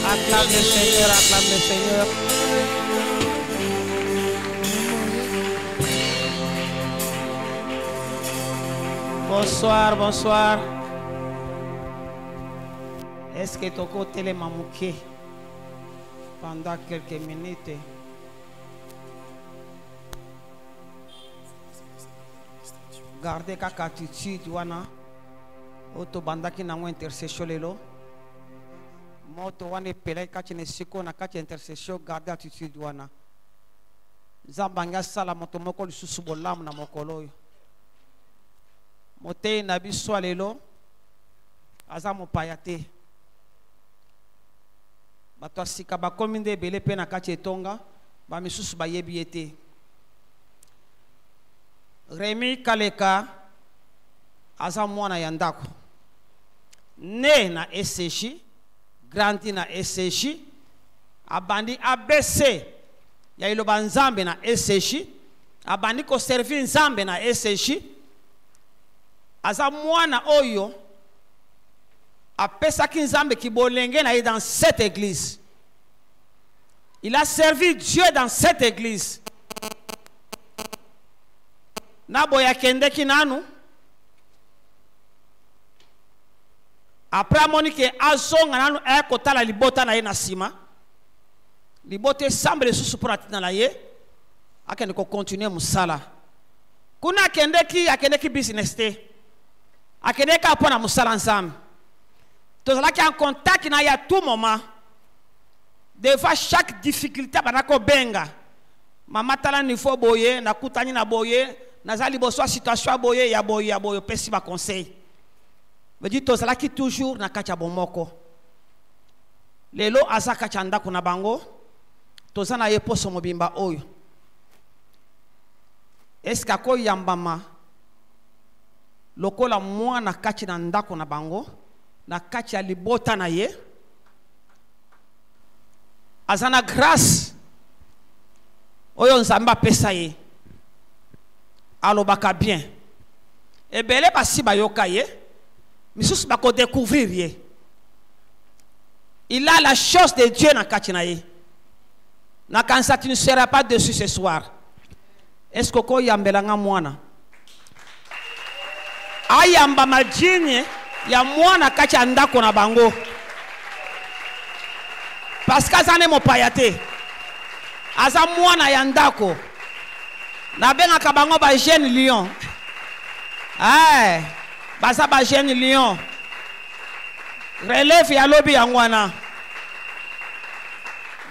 Acclame le Seigneur, acclame le Seigneur. Bonsoir, bonsoir. Est-ce que ton côté les mamouké pendant quelques minutes? Gardez kaka attitude wana. Auto bandaki na mo intercession lelo. Moto wane pele kati ne siko na kati intercession garder attitude wana. Zambanga sala moto moko lisusu bolamu na mokolo yo. Mote na biso lelo aza mopaya te. Bato asika bakomi nde ebele pe na kati etonga ba misusu bayebi ete. Remi Kaleka aza mwana ya ndako. Ne na SCJ, grandi na SCJ, abandi ABC ya iloba nzambe na SCJ, abandi ko servi nzambe na SCJ. Aza mwana oyo apesaki nzambe kibolenge na dans cette église. Il a servi Dieu dans cette église. Nabo ya kendeki nanu. Après Monique azonga nanu ekotala libota na ye na sima. Libote semble susu pour atina na ye. Akende ko continuer musala. Kuna akendeki business te. Akendeka apona musala ensemble. Tozala ki en contact na ya tout moment. Devant chaque difficulté banako benga. Mama tala nifo boye na kutani na boye. Nazali boso situation boye ya boye pesi ba conseil. Me dit tozala ki toujours na kacha bomoko. Lelo azaka chanda kuna bango. Tozana ye poso mobimba oyo. Eska ko yambama. Lokola mwana kachi na ndako na bango. Na kachi ya libota na ye. Azana grâce. Oyo nzamba pesa ye. Alobaka bien. Ebele basi bayoka ye. Misusu bako découvrir ye. Il a la chose de Dieu na kachina ye. Na kansa tu ne seras pas dessus ce soir. Est-ce que ko yambelanga mwana? Ayamba majini ya mwana kacha ndako na bango. Parce que azane mopayate. Aza mwana ya ndako. Na benga kabango ba jeune lion. Ay, baza ba jeune lion. Relève ya lobi yangwana.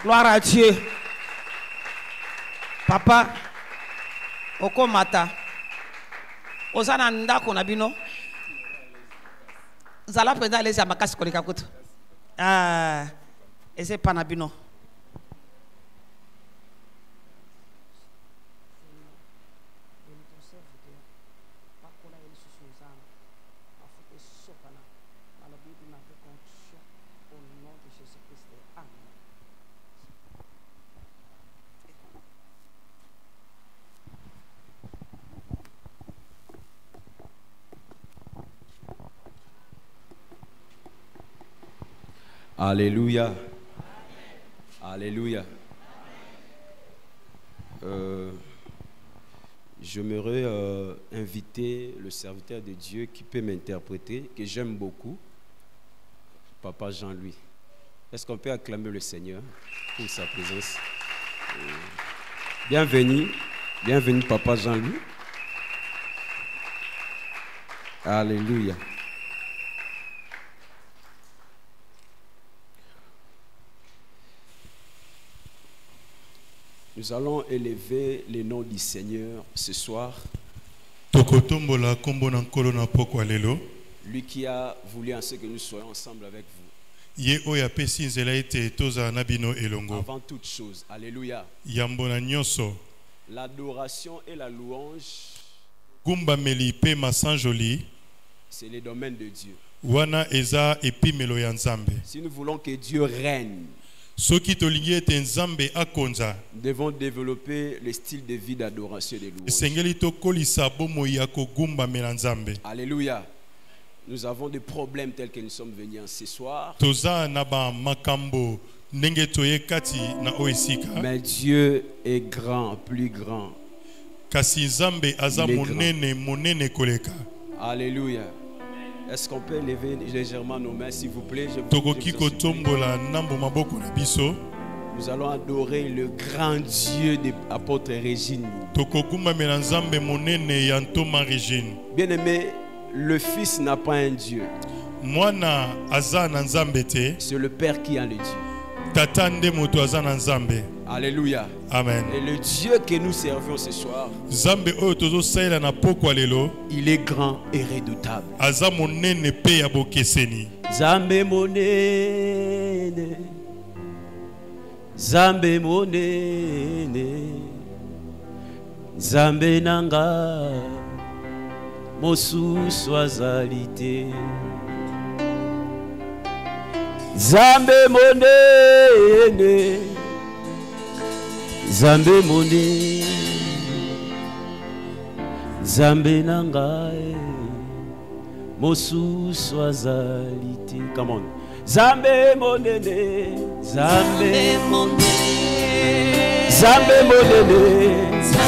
Gloire à Dieu. Papa, oko mata. Ozana ndako na bino. Zala penda lezi ya makasi kolika kutu. Ah, eze pana bino. Alléluia. Alléluia. J'aimerais inviter le serviteur de Dieu qui peut m'interpréter, que j'aime beaucoup, Papa Jean-Louis. Est-ce qu'on peut acclamer le Seigneur pour sa présence? Bienvenue Bienvenue, Papa Jean-Louis. Alléluia. Nous allons élever le nom du Seigneur ce soir. Lui qui a voulu en ce que nous soyons ensemble avec vous. Avant toute chose, alléluia. L'adoration et la louange, c'est le domaine de Dieu. Si nous voulons que Dieu règne, nous devons développer le style de vie d'adoration et de louange. Alléluia. Nous avons des problèmes tels que nous sommes venus ce soir. Mais Dieu est grand, plus grand. Alléluia. Est-ce qu'on peut lever légèrement nos mains, s'il vous plaît? Nous allons adorer le grand Dieu de l'apôtre Régine. Bien aimé, le Fils n'a pas un Dieu. C'est le Père qui a le Dieu. Alléluia. Amen. Et le Dieu que nous servons ce soir, il est grand et redoutable. Zambe monene, Zambe monene, Zambe nanga, mosusu azalite. Zambe monene, Zambe monene, Zambe nangae, mosusu azalite. Come on. Zambe monene, Zambe monene, Zambe monene,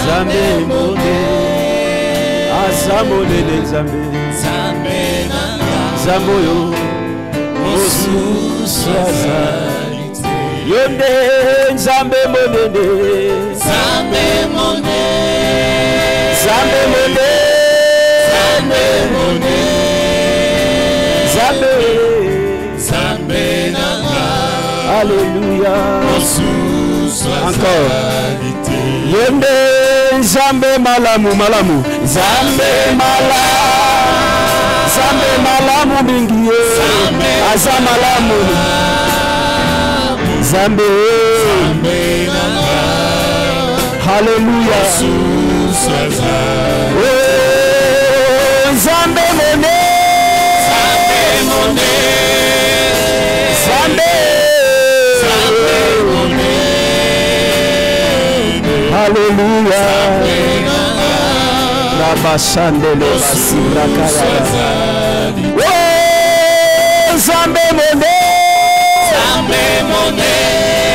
Zambe monene, Azamonene Zambe, Zambe nangae, Zamboyo. Yonde Zambe monene, Zambe monene, Zambe monene, Zambe monene, Zambe, Zambe nanga. Alléluia. Encore. Yonde Zambe malamu, malamu, Zambe malamu. Zambe malamu mingiye, aza malamu. Zambe, Hallelujah. Oh, Zambe mone, Zambe mone, Zambe, Zambe mone. Hallelujah. Rabashandele basibrakaya. Oh, Zambe mone, Zambe mone,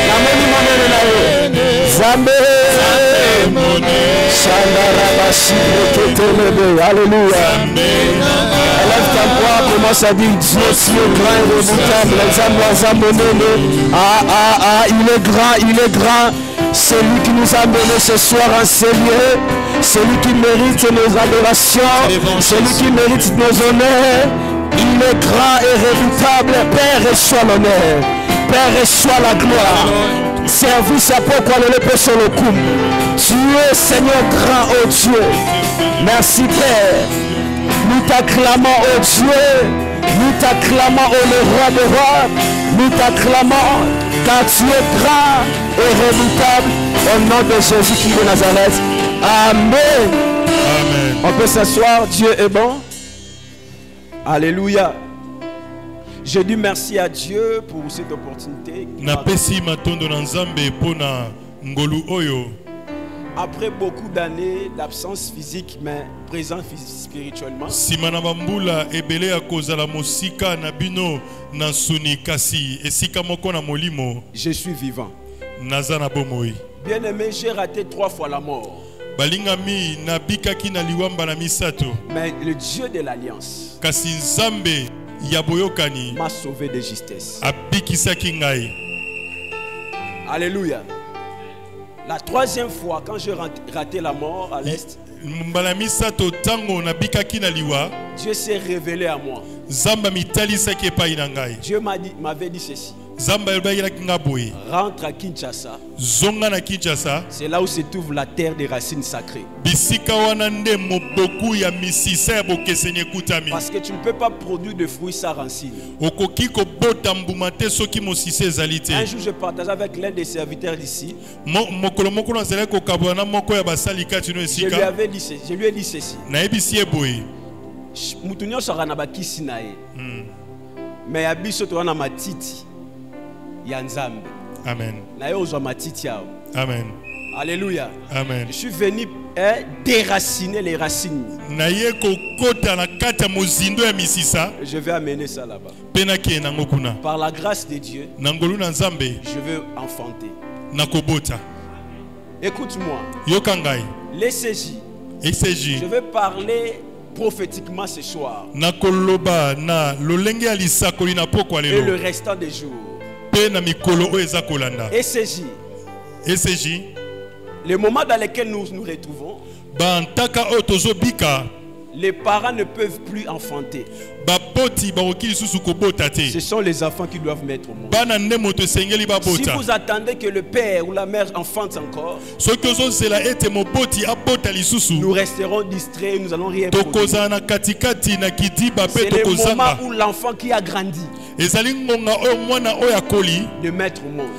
Zambe mone, Zambe mone, Shandara basibreketele. Alléluia. Élève ta voix, commence à dire Dieu, si est grand et redoutable. Il est grand, il est grand. C'est lui qui nous a menés ce soir en Seigneur. C'est lui qui mérite nos adorations. C'est lui qui mérite nos honneurs. Il est grand et redoutable. Père, reçois l'honneur. Père, reçois la gloire. Service à pourquoi le péché le coup. Tu es Seigneur grand, oh Dieu. Merci Père. Nous t'acclamons, oh Dieu. Nous t'acclamons, oh le roi des rois. Nous t'acclamons car tu es grand et redoutable. Au nom de Jésus-Christ de Nazareth. Amen. Amen. On peut s'asseoir. Dieu est bon. Alléluia. Je dis merci à Dieu pour cette opportunité. Après beaucoup d'années d'absence physique, mais présent spirituellement, je suis vivant. Bien aimé, j'ai raté 3 fois la mort. Mais le Dieu de l'Alliance m'a sauvé de justesse. Alléluia. La troisième fois, quand j'ai raté la mort à l'Est, Dieu s'est révélé à moi. Dieu m'avait dit ceci. Rentre à Kinshasa. C'est là où se trouve la terre des racines sacrées. Parce que tu ne peux pas produire de fruits sans racines. Un jour, je partageais avec l'un des serviteurs d'ici. Je lui ai dit ceci. Mais abiso to na matiti ya nzambe. Amen. Na yo zo matiti yao. Amen. Alléluia. Amen. Je suis venu déraciner les racines. Na ye ko kota na kata mozindo ya misisa. Je vais amener ça là-bas. Penaki na ngokuna. Par la grâce de Dieu. Nangolu na nzambe. Je veux enfanter. Nakobota. Écoute-moi. Yokangai. L'ECJ. ECJ. Je vais parler prophétiquement ce soir. Et le restant des jours. ECJ. Le moment dans lequel nous nous retrouvons, les parents ne peuvent plus enfanter. Ce sont les enfants qui doivent mettre au monde. Si vous attendez que le père ou la mère enfante encore, nous resterons distraits, nous allons rien produire. C'est le moment où l'enfant qui a grandi de mettre au monde.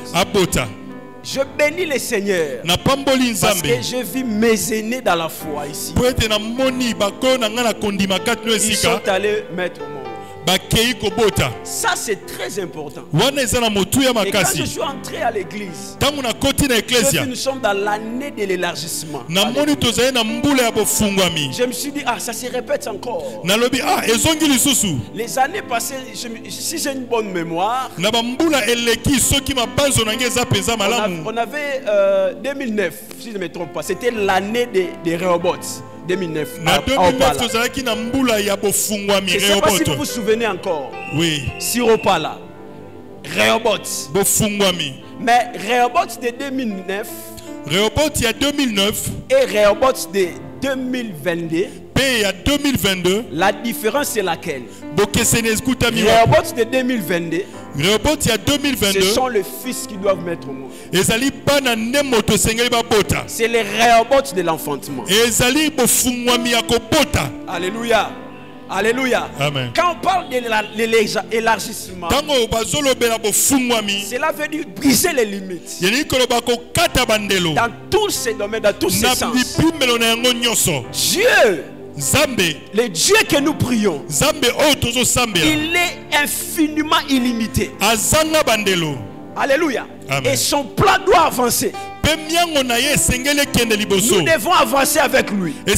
Je bénis le Seigneur parce que je vis mes aînés dans la foi ici. Ils sont allés mettre au monde. Ça c'est très important. Et quand je suis entré à l'église, nous sommes dans l'année de l'élargissement. Je me suis dit, ça se répète encore. Les années passées, si j'ai une bonne mémoire, on avait 2009, si je ne me trompe pas, c'était l'année des Rehoboth. 2009. Je ne sais pas si vous vous souvenez encore. Oui. Siropala. Rehoboth. Mais Rehoboth de 2009. Rehoboth il y a 2009. Et Rehoboth de 2022. La différence c'est laquelle? Rehoboth de 2022. Ce sont les fils qui doivent mettre au monde. C'est les Rehoboth de l'enfantement. Alléluia. Alléluia. Amen. Quand on parle de l'élargissement, cela veut dire briser les limites. Dans tous ces domaines, dans tous ces sens. Dieu, le Dieu que nous prions, il est infiniment illimité. Alléluia. Amen. Et son plan doit avancer. Nous devons avancer avec lui. Nous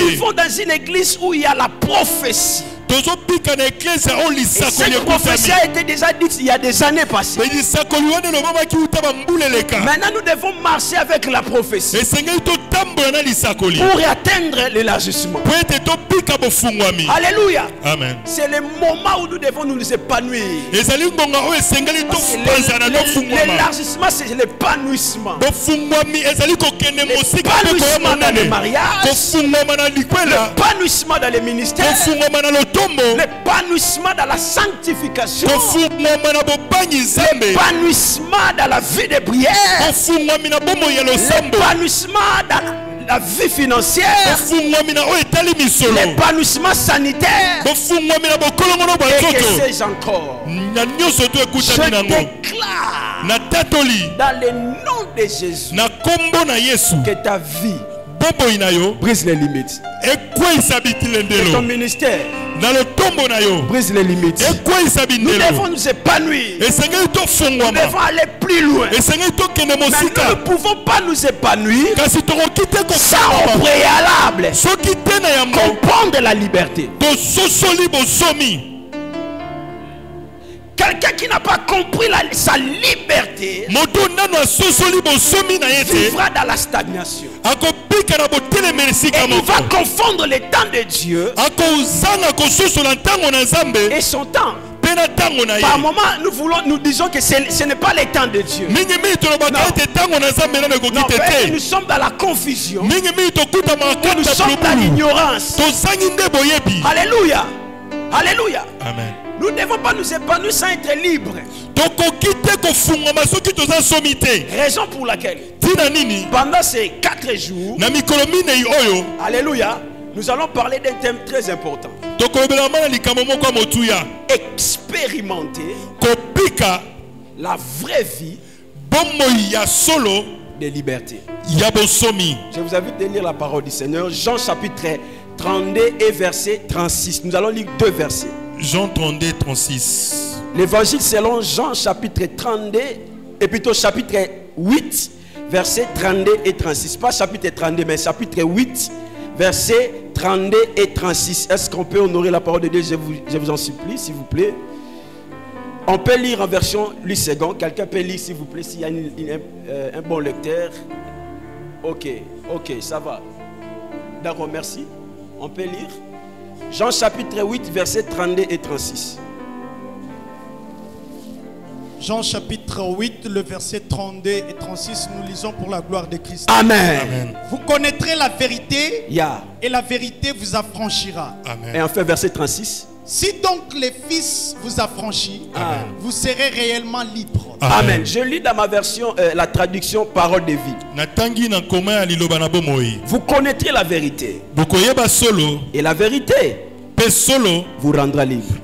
vivons dans une église où il y a la prophétie. Et cette prophétie a été déjà dite il y a des années passées. Maintenant nous devons marcher avec la prophétie pour atteindre l'élargissement. Alléluia. Amen. C'est le moment où nous devons nous épanouir. L'élargissement c'est l'épanouissement. L'épanouissement dans les mariages, l'épanouissement dans les ministères, l'épanouissement dans la sanctification, l'épanouissement dans la vie de prière, l'épanouissement dans la vie financière, l'épanouissement sanitaire, et que sais-je encore. Je déclare dans le nom de Jésus que ta vie brise les limites. Et ton ministère brise les limites. Nous devons nous épanouir. Nous devons aller plus loin. Mais nous ne pouvons pas nous épanouir sans au préalable comprendre la liberté. Quelqu'un qui n'a pas compris sa liberté vivra dans la stagnation. Et il va confondre le temps de Dieu et son temps. Par moment, nous disons que ce n'est pas le temps de Dieu. Non, nous sommes dans la confusion. Nous sommes dans l'ignorance. Alléluia. Alléluia. Amen. Nous ne devons pas nous épanouir sans être libres. Raison pour laquelle, pendant ces 4 jours, alléluia, nous allons parler d'un thème très important. Expérimenter la vraie vie de liberté. Je vous invite de lire la parole du Seigneur, Jean chapitre 32 et verset 36. Nous allons lire 2 versets. Jean 32, 36. L'évangile selon Jean chapitre 32 et plutôt chapitre 8 verset 32 et 36. Pas chapitre 32 mais chapitre 8 verset 32 et 36. Est-ce qu'on peut honorer la parole de Dieu? Je vous en supplie, s'il vous plaît. On peut lire en version 8 secondes. Quelqu'un peut lire, s'il vous plaît, s'il y a un bon lecteur. Ok, ça va. D'accord, merci. On peut lire. Jean chapitre 8, verset 32 et 36. Jean chapitre 8, le verset 32 et 36, nous lisons pour la gloire de Christ. Amen. Amen. Vous connaîtrez la vérité, Yeah. et la vérité vous affranchira. Amen. Et enfin, verset 36. Si donc le Fils vous affranchit, Amen. vous serez réellement libre. Amen. Je lis dans ma version la traduction parole de vie. Vous connaîtrez la vérité, et la vérité vous rendra libre.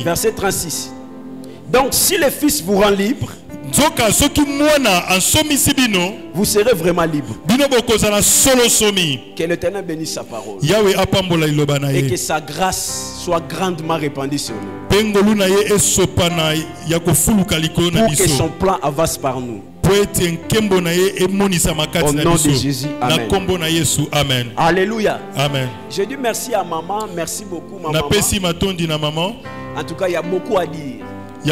Verset 36. Donc si le Fils vous rend libre, vous serez vraiment libre. Que l'Éternel bénisse sa parole et que sa grâce soit grandement répandue sur nous, pour que son plan avance par nous. Au nom de Jésus, amen. Alléluia. Amen. Je dis merci à maman, merci beaucoup maman. En tout cas, il y a beaucoup à dire. Il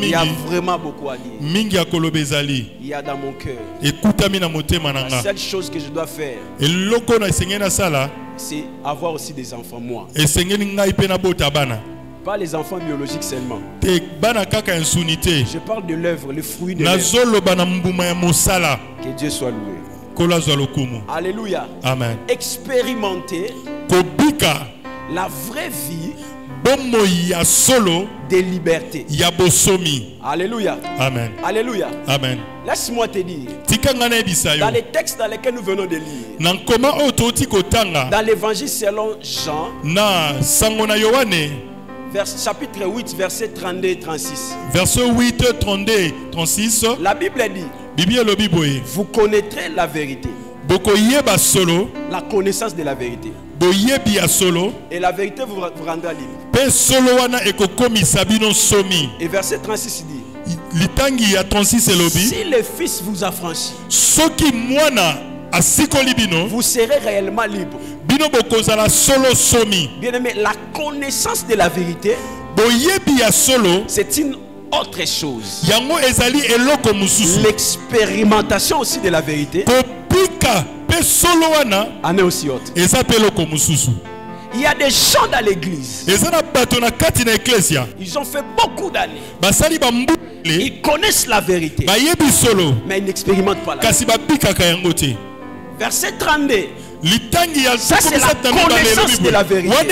y a vraiment beaucoup à dire. Il y a dans mon cœur. La seule chose que je dois faire, c'est avoir aussi des enfants, moi. Pas les enfants biologiques seulement. Je parle de l'œuvre, le fruit de l'œuvre. Que Dieu soit loué. Alléluia. Amen. Expérimenter la vraie vie de liberté. Alléluia. Amen. Alléluia. Amen. Laisse-moi te dire, dans les textes dans lesquels nous venons de lire, dans l'évangile selon Jean, chapitre 8, verset 32 et 36. Verset 8, 32, 36. La Bible dit, vous connaîtrez la vérité. La connaissance de la vérité. Et la vérité vous rendra libre. Et verset 36 dit, si le Fils vous affranchit, vous serez réellement libre. Bien aimé, la connaissance de la vérité, c'est une autre chose. L'expérimentation aussi de la vérité en est aussi autre. Il y a des gens dans l'église, ils ont fait beaucoup d'années, ils connaissent la vérité, mais ils n'expérimentent pas la vérité. Verset 32. Ça c'est la connaissance de la vérité. Bien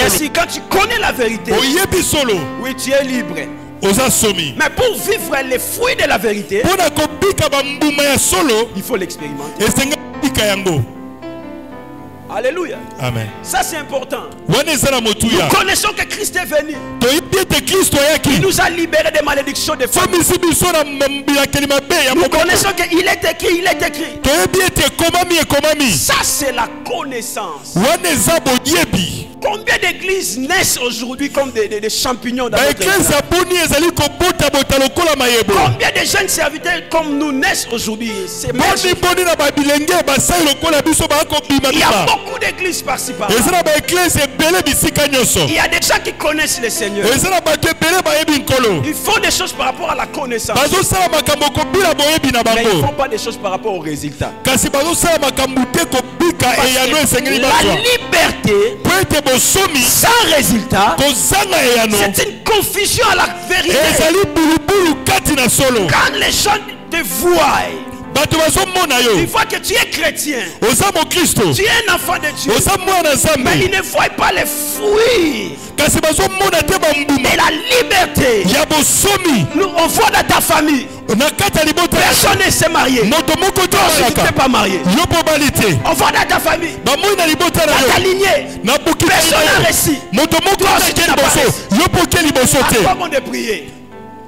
sûr, quand tu connais la vérité, oui, tu es libre. Mais pour vivre les fruits de la vérité, il faut l'expérimenter. Alléluia. Amen. Ça c'est important. Nous connaissons que Christ est venu. Il nous a libérés des malédictions des femmes. Nous connaissons qu'il est écrit, il est écrit. Ça c'est la connaissance. Combien d'églises naissent aujourd'hui comme des champignons dans notre église? Combien de jeunes serviteurs comme nous naissent aujourd'hui? C'est magique. Il y a beaucoup d'églises par-ci par-là. Et ça na ba église ebele bisika nyonso. Il y a des gens qui connaissent le Seigneur. Et ça na ba ebele ba yebi nkolo. Ils font des choses par rapport à la connaissance. Bazo sala makambo ko bila boyebi na Mais ils ne bango. font pas des choses par rapport au résultat. Kasi bazo sala makambo te ko bika Parce e yano esengeli que bazwa. la liberté Po ete bosomi sans résultat, kozanga e yano. c'est une confusion à la vérité. Ezali bulubulu kati na solo. Quand les gens te voient, Bato bazomona ils yo. voient que tu es chrétien, Oza mo Kristo. tu es un enfant de Dieu, Oza mwana mais Nzambe. ils ne voient pas les fruits Kasi bazomona te bambuma. et la liberté. Ya bosomi. Nous, on voit dans ta famille, Na kati ya libota. personne ne s'est marié. Moto moko to Toi aussi, tu n'es alaka. pas marié. Yo po balite. On voit dans ta famille, Bamoi na libota na dans ta yo. lignée, Na buki personne n'a réussi. moto moko Toi aussi, na tu n'as pas liboso. Yo po ke liboso À te. quoi bon de prier?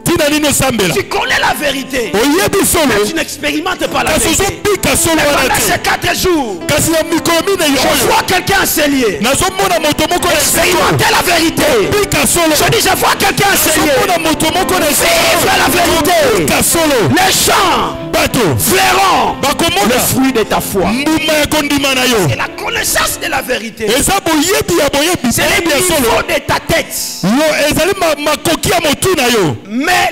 Tina nino sambela. Tu connais la vérité, Oyebi solo. mais tu n'expérimentes pas la Kasi vérité. ozobika solo Mais wana pendant ces te. 4 jours, Kasi na mikolo mine yo je oyo. vois quelqu'un enseigné. Nazomona moto moko na Expérimenter la vérité. bika solo. Je dis, je vois quelqu'un enseigné. Nazomona moto moko na Vivre la vérité. bika solo. Les gens Bato verront le bakomona fruit de ta foi. mbuma ya kondima na yo. Et la connaissance de la vérité, Eza boyebi ya boyebi. c'est le Boyebi ya solo. niveau de ta tête. Yo ezali makoki ya motu na yo. Mais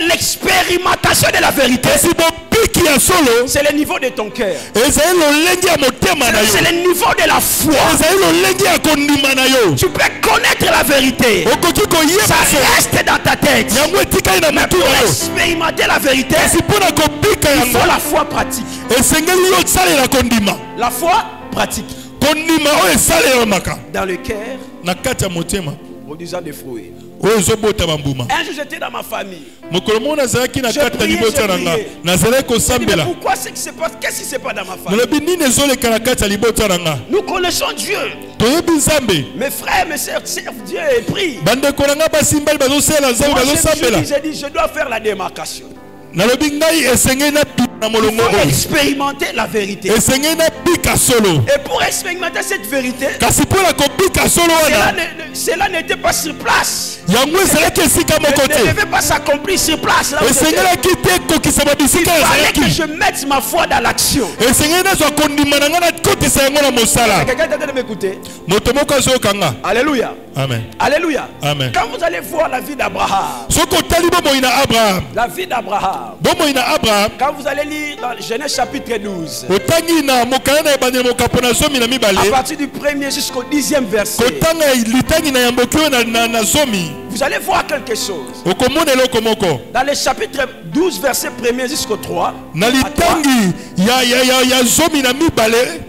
l'expérimentation de la vérité, Kasi bobiki ya solo. c'est le niveau de ton cœur. Ezali lolenge ya motema na yo. C'est le niveau de la foi. Ezali lolenge ya kondima na yo. Tu peux connaître la vérité. Okoki koyeba Ça solo. reste dans ta tête. Yango etikali na Mais motu pour na yo. expérimenter la vérité, Kasi mpona kobika il faut yango la foi pratique. esengeli yo salela kondima. La foi pratique. Kondima oyo esalemaka Dans le cœur, na kati ya motema produisant des fruits. oyo ezobota bambuma. Un jour, j'étais dans ma famille. mokolo moko nazalaki na Je kati ya priais, libota je na nga priais. nazalaki Je dis, mais kosambela. pourquoi c'est que c'est pas, qu'est-ce qui se passe dans ma famille? nalobi nini ezoleka na kati ya libota na nga. Nous connaissons Dieu. toyebi nzambe. Mes frères, mes sœurs servent Dieu et prient. bandeko na nga basimbali bazosalela nzambe Moi, bazosambela. j'ai dit, je dois faire la démarcation. nalobi ngai esengeli napika na molongo Il faut oyo. expérimenter la vérité. esengeli napika solo. Et pour expérimenter cette vérité, kasi mpona kobika solo wana cela n'était pas sur place. yango ezalaki esika moko Ne te. devait pas s'accomplir sur place. Là où j'étais. esengelaki te kokisama Il bisika fallait que ezalaki. je mette ma foi dans l'action. esengeli nazwa kondima na ngai nakotisa yango na mosala. Quelqu'un est en train de m'écouter? moto moko azoyoka nga. Alléluia. amen. Alléluia. Amen. Quand vous allez voir la vie d'Abraham, soki otali bomoi na abraham. la vie d'Abraham, bomoi na abraham. quand vous allez lire dans Genèse chapitre 12, otangi na mokanda na ebandeli mokapo na zomi na à mibale. partir du 1er jusqu'au 10e verset, kotanga litangi na yamboki oyo na zomi. vous allez voir quelque chose. okomona eloko moko. Dans le chapitre 12, verset 1er jusqu'au 3, na à 3, litangi ya zomi na mibale.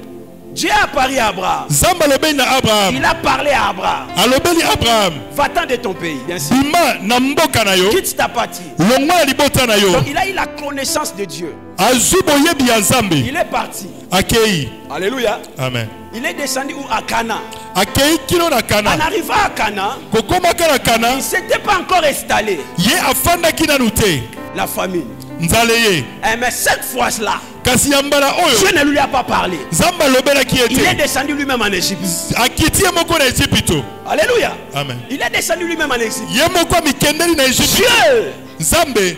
Dieu a parlé à Abraham. nzambe alobeli na abraham. Il a parlé à Abraham. alobeli abraham. Va-t'en de ton pays, bien sûr. bima na mboka na yo. Quitte ta partie. longwa ya libota na yo. Donc il a eu la connaissance de Dieu. azwi boyebi ya nzambe. Il est parti. akei. Alléluia. amen. Il est descendu où? À Cana. akei kino na En kana. arrivant à Cana, kokomaka na kana. il ne s'était pas encore installé. ye afandaki nanu te. La famine. nzale ye. Mais cette fois-là, kasi ya mbala oyo. Dieu ne lui a pas parlé. nzambe alobelaki Il est ete. descendu lui-même en Égypte. akiti ye moko na ejipito. Alléluia. amen. Il est descendu lui-même en Égypte. ye moko amikendeli na ejipito. Dieu, nzambe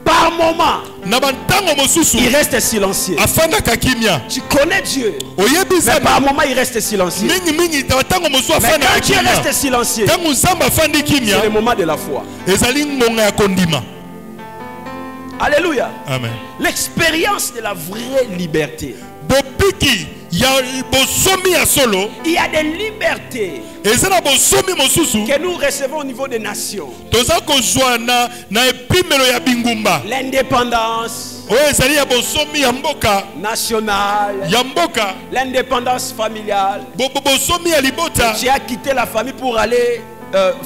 par moment, na bantango mosusu il reste silencieux. afandaka kimia. Tu connais Dieu, oyebi mais nzambe par moment, il reste silencieux. mingi bantango mosusu Mais afandaka quand Dieu kimia. reste silencieux, ntango nzambe afandi kimia. c'est le moment de la foi. ezali ngonga ya kondima. Alléluia. amen. L'expérience de la vraie liberté. bobiki ya bosomi ya solo. Il y a des libertés eza na bosomi mosusu que nous recevons au niveau des nations. toza kozwa na epimelo ya bingumba L'indépendance oyo ezali ya bosomi ya mboka nationale, ya mboka. l'indépendance familiale. bosomi ya libota. Tu as quitté la famille pour aller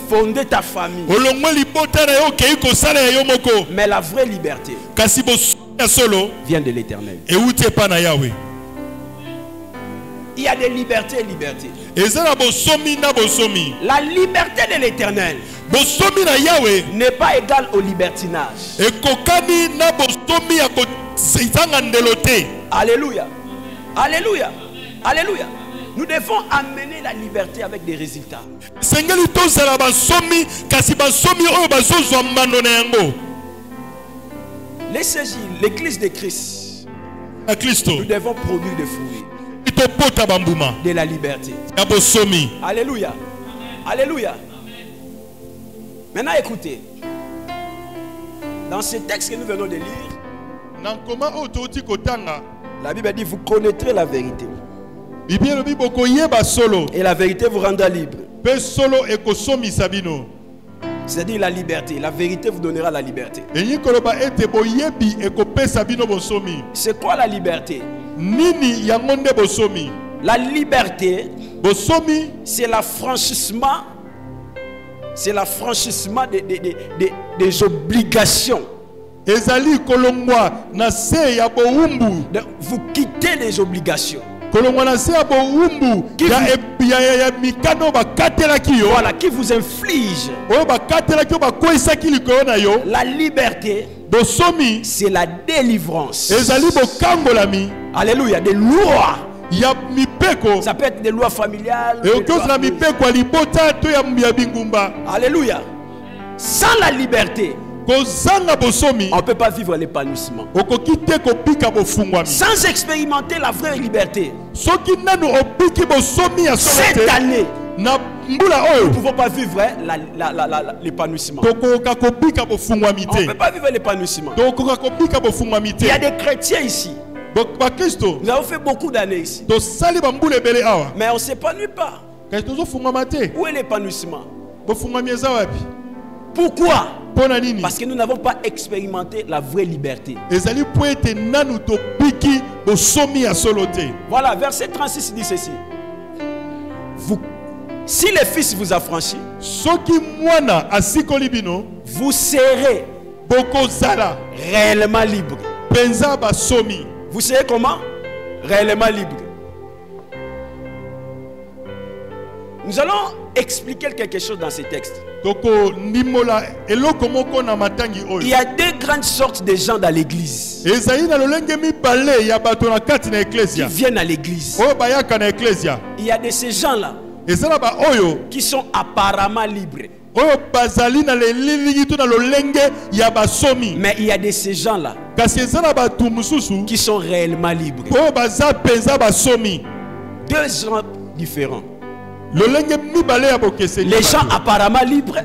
fonder ta famille. olongwe libota na yo okei kosala ya yo moko. Mais la vraie liberté kasi bosomi ya solo vient de l'Éternel. euti epa na yawe. Il y a des libertés et libertés. eza na bosomi na bosomi. La liberté de l'Éternel bosomi na yawe n'est pas égale au libertinage. ekokani na bosomi ya kozanga ndelo te. Alléluia. Alléluia. Alléluia. Nous devons amener la liberté avec des résultats. sengeli tozala basomi kasi basomi oyo bazozwa mbando na yango. Les saisir, l'église de Christ, na kristo nous devons produire des fruits. de la liberté. Alléluia. Alléluia. Maintenant écoutez. Dans ce texte que nous venons de lire, la Bible dit vous connaîtrez la vérité. Et la vérité vous rendra libre. C'est-à-dire la liberté. La vérité vous donnera la liberté. C'est quoi la liberté? La liberté, c'est l'affranchissement. C'est l'affranchissement des obligations. Vous quittez les obligations. Voilà, qui vous inflige. La liberté, c'est la délivrance. Alléluia, des lois. Ça peut être des lois familiales. Alléluia. Sans la liberté, on ne peut pas vivre l'épanouissement. Sans expérimenter la vraie liberté, cette année, nous ne pouvons pas vivre l'épanouissement. On ne peut pas vivre l'épanouissement. Il y a des chrétiens ici. Nous avons fait beaucoup d'années ici. Mais on ne s'épanouit pas. Où est l'épanouissement? Pourquoi? Parce que nous n'avons pas expérimenté la vraie liberté. Voilà, verset 36 dit ceci. Si le Fils vous affranchit, vous serez réellement libre. Vous serez comment? Réellement libre. Nous allons expliquer quelque chose dans ces textes. Il y a deux grandes sortes de gens dans l'église qui viennent à l'église. Il y a de ces gens-là qui sont apparemment libres. Mais il y a de ces gens-là qui sont réellement libres. Deux gens différents. Les gens apparemment libres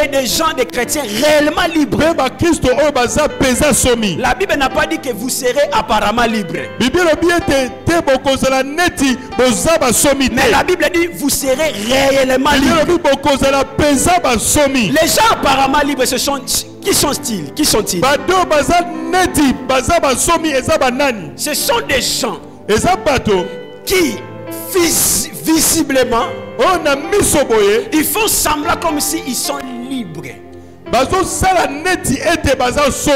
et des gens, des chrétiens réellement libres. La Bible n'a pas dit que vous serez apparemment libres. Mais la Bible dit vous serez réellement libres. Les gens apparemment libres, ce sont qui sont-ils? Qui sont-ils? Ce sont des gens qui visiblement ils font semblant comme s'ils sont libres,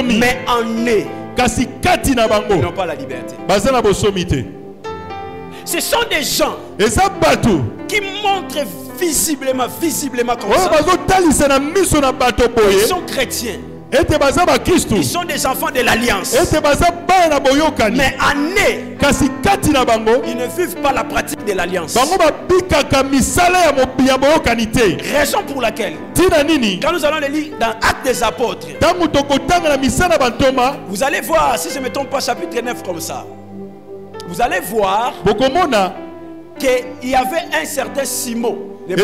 mais en eux ils n'ont pas la liberté. Ce sont des gens qui montrent visiblement comme ça ils sont chrétiens. Ils sont des enfants de l'alliance. Mais en eux, ils ne vivent pas la pratique de l'alliance. Raison pour laquelle, quand nous allons le lire dans Actes des Apôtres, vous allez voir, si je ne me trompe pas, chapitre 9 comme ça, vous allez voir qu'il y avait un certain Simon. Il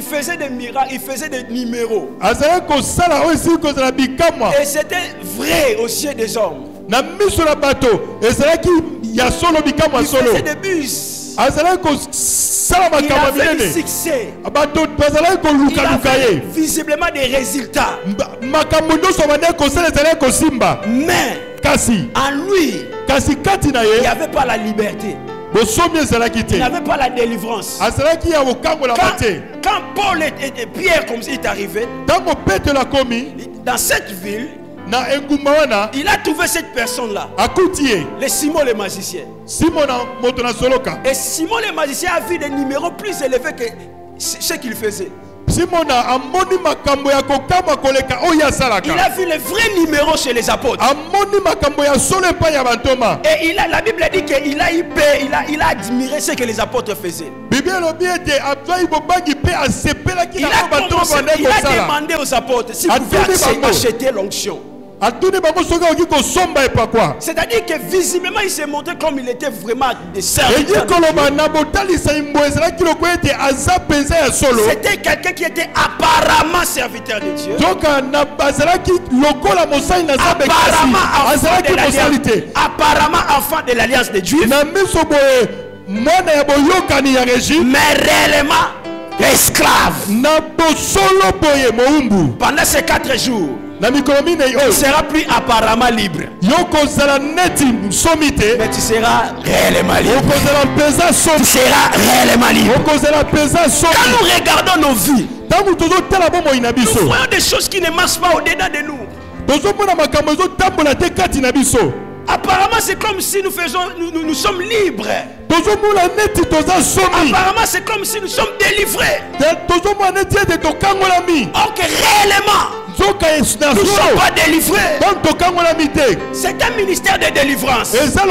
faisait des miracles, il faisait des numéros. Et c'était vrai aux yeux des hommes. Il faisait des bus. Il avait du succès. Il avait visiblement des résultats. Mais en lui, il n'y avait pas la liberté. Il n'avait pas la délivrance. Quand Paul et Pierre comme il est arrivé dans cette ville, il a trouvé cette personne-là, le Simon le magicien. Et Simon le magicien a vu des numéros plus élevés que ce qu'il faisait. Il a vu les vrais numéros chez les apôtres. Et la Bible dit qu'il a eu peur, il a admiré ce que les apôtres faisaient. Il a demandé aux apôtres si vous pouvez acheter l'onction. C'est-à-dire que visiblement il s'est montré comme il était vraiment des serviteurs. C'était quelqu'un qui était apparemment serviteur de Dieu. Apparemment enfant de l'alliance des Juifs. Mais réellement esclave. Pendant ces 4 jours, tu ne seras plus apparemment libre, mais tu seras réellement libre. Tu seras réellement libre. Quand nous regardons nos vies, nous voyons des choses qui ne marchent pas au-dedans de nous. Apparemment c'est comme si nous sommes libres. Apparemment c'est comme si nous sommes délivrés. Or que réellement nous ne sommes pas délivrés. C'est un ministère de délivrance. Dans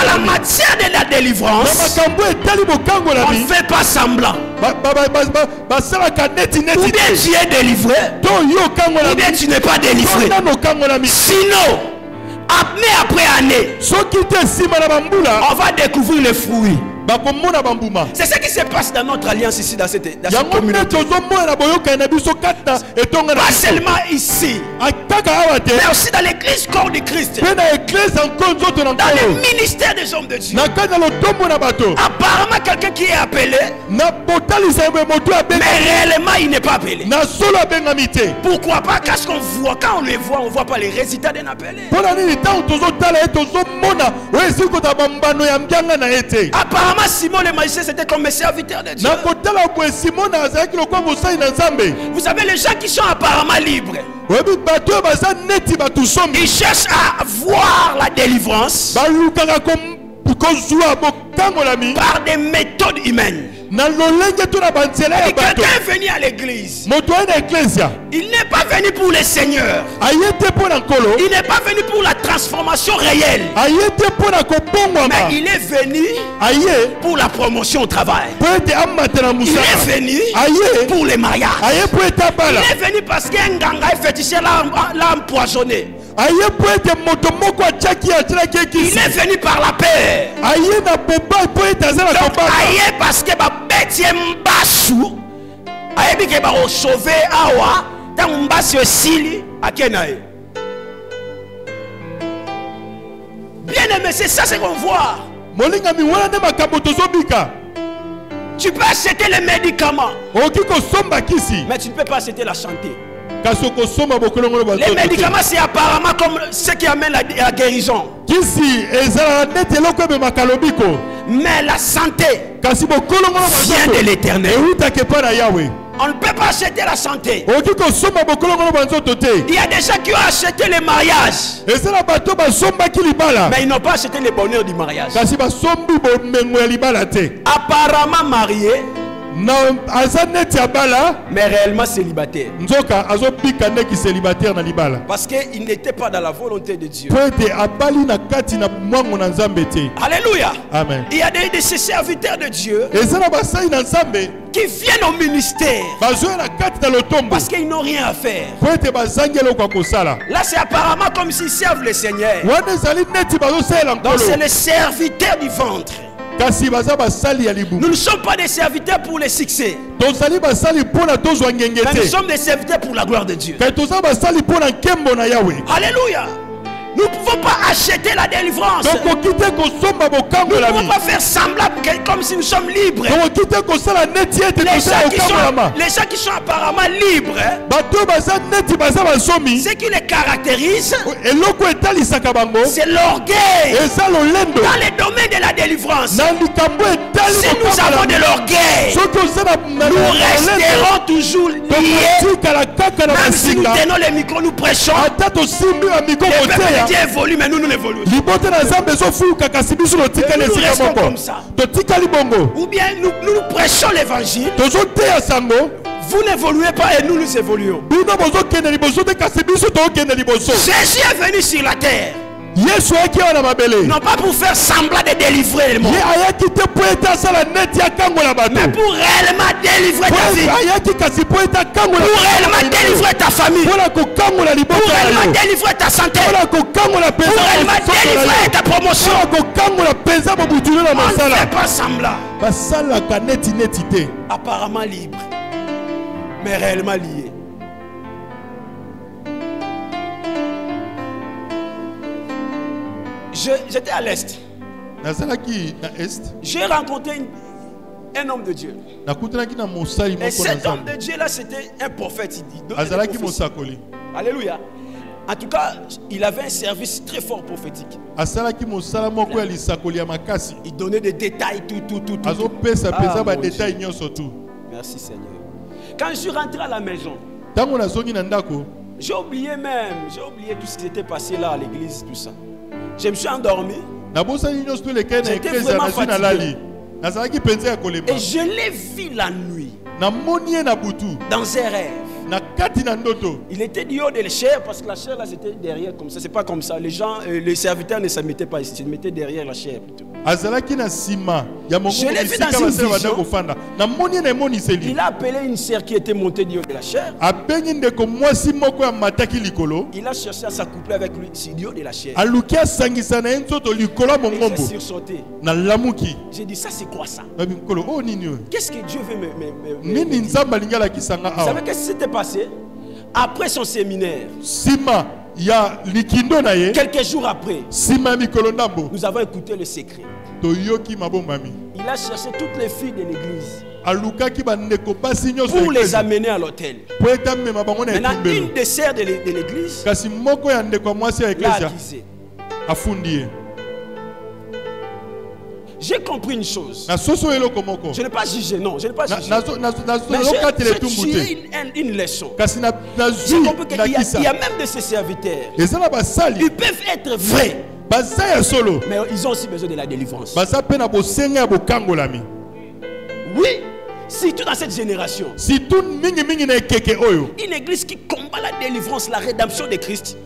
la matière de la délivrance, on ne fait pas semblant. Ou bien tu es délivré, ou bien tu n'es pas délivré. Sinon, année après année, on va découvrir les fruits. C'est ce qui se passe dans notre alliance ici, dans cette communauté. Pas seulement ici, mais aussi dans l'église corps de Christ, dans le ministère des hommes de Dieu. Apparemment quelqu'un qui est appelé, mais réellement il n'est pas appelé. Pourquoi pas? Parce qu'on voit, quand on les voit, on ne voit pas les résultats d'un appelé. Apparemment Simon le magicien c'était comme un serviteur de Dieu. Vous savez, les gens qui sont apparemment libres, ils cherchent à voir la délivrance par des méthodes humaines. Quelqu'un est venu à l'église. Il n'est pas venu pour le Seigneur. Il n'est pas venu pour la transformation réelle. Mais il est venu pour la promotion au travail. Il est venu pour les mariages. Il est venu parce qu'un ganga féticheur l'a empoisonné. Il est venu par la paix. Donc, parce que bien aimé, c'est ça ce qu'on voit. Tu peux acheter les médicaments, mais tu ne peux pas acheter la santé. Les médicaments c'est apparemment comme ce qui amène la guérison. Mais la santé vient de l'Éternel. On ne peut pas acheter la santé. Il y a des gens qui ont acheté le mariage, mais ils n'ont pas acheté le bonheur du mariage. Apparemment marié, mais réellement célibataire. Parce qu'il n'était pas dans la volonté de Dieu. Alléluia. Amen. Il y a de ces serviteurs de Dieu qui viennent au ministère parce qu'ils n'ont rien à faire. Là c'est apparemment comme s'ils servent le Seigneur. Donc c'est le serviteur du ventre. Nous ne sommes pas des serviteurs pour le succès, mais nous sommes des serviteurs pour la gloire de Dieu. Alléluia. Nous ne pouvons pas acheter la délivrance. Nous ne pouvons pas faire semblant comme si nous sommes libres. Les gens qui sont apparemment libres, ce qui les caractérise, c'est l'orgueil. Dans le domaine de la délivrance, si nous avons de l'orgueil, nous resterons toujours liés. Même si nous tenons les micros, nous prêchons. Dieu évolue, mais nous évoluons. Nous restons comme ça. Ou bien nous prêchons l'évangile. Vous n'évoluez pas et nous évoluons. Jésus est venu sur la terre. Yesu ayaki wana mabele. Non pas pour faire semblant de délivrer le monde. Ye ayaki te po eta sala neti ya kangola bato. Mais pour réellement délivrer ta vie. Ayaki kasi po eta kangola. Pour réellement délivrer ta famille. Pour réellement délivrer ta santé. Pour réellement délivrer ta promotion. On ne fait pas semblant. Apparemment libre, mais réellement lié. J'étais à l'Est. J'ai rencontré un homme de Dieu. Et cet homme de Dieu là, c'était un prophète. Alléluia. En tout cas, il avait un service très fort prophétique. Il donnait des détails, tout. Merci Seigneur. Quand je suis rentré à la maison, j'ai oublié tout ce qui s'était passé là à l'église, tout ça. Je me suis endormi. J'étais vraiment fatigué. Et je l'ai vu la nuit dans un rêve. Il était du haut de la chair parce que la chair là c'était derrière comme ça. C'est pas comme ça. Les gens, les serviteurs ne se mettaient pas ici. Ils se mettaient derrière la chair plutôt. Je l'ai vu dans une vision. Il a appelé une sœur qui était montée du haut de la chair. Il a cherché à s'accoupler avec lui du haut de la chair. Il s'est sursauté. J'ai dit ça c'est quoi ça? Qu'est-ce que Dieu veut me Vous savez qu'est-ce qui s'était passé? Après son séminaire, quelques jours après, nous avons écouté le secret. Il a cherché toutes les filles de l'église pour les amener à l'hôtel. Maintenant, une des sœurs de l'église l'a accusé. J'ai compris une chose. Je n'ai pas jugé, non, je n'ai pas jugé. Mais j'ai tiré une leçon. J'ai compris qu'il y a même de ces serviteurs. Ils peuvent être vrais. Mais ils ont aussi besoin de la délivrance. Oui, surtout dans cette génération. Une église qui combat la délivrance, la rédemption de Christ.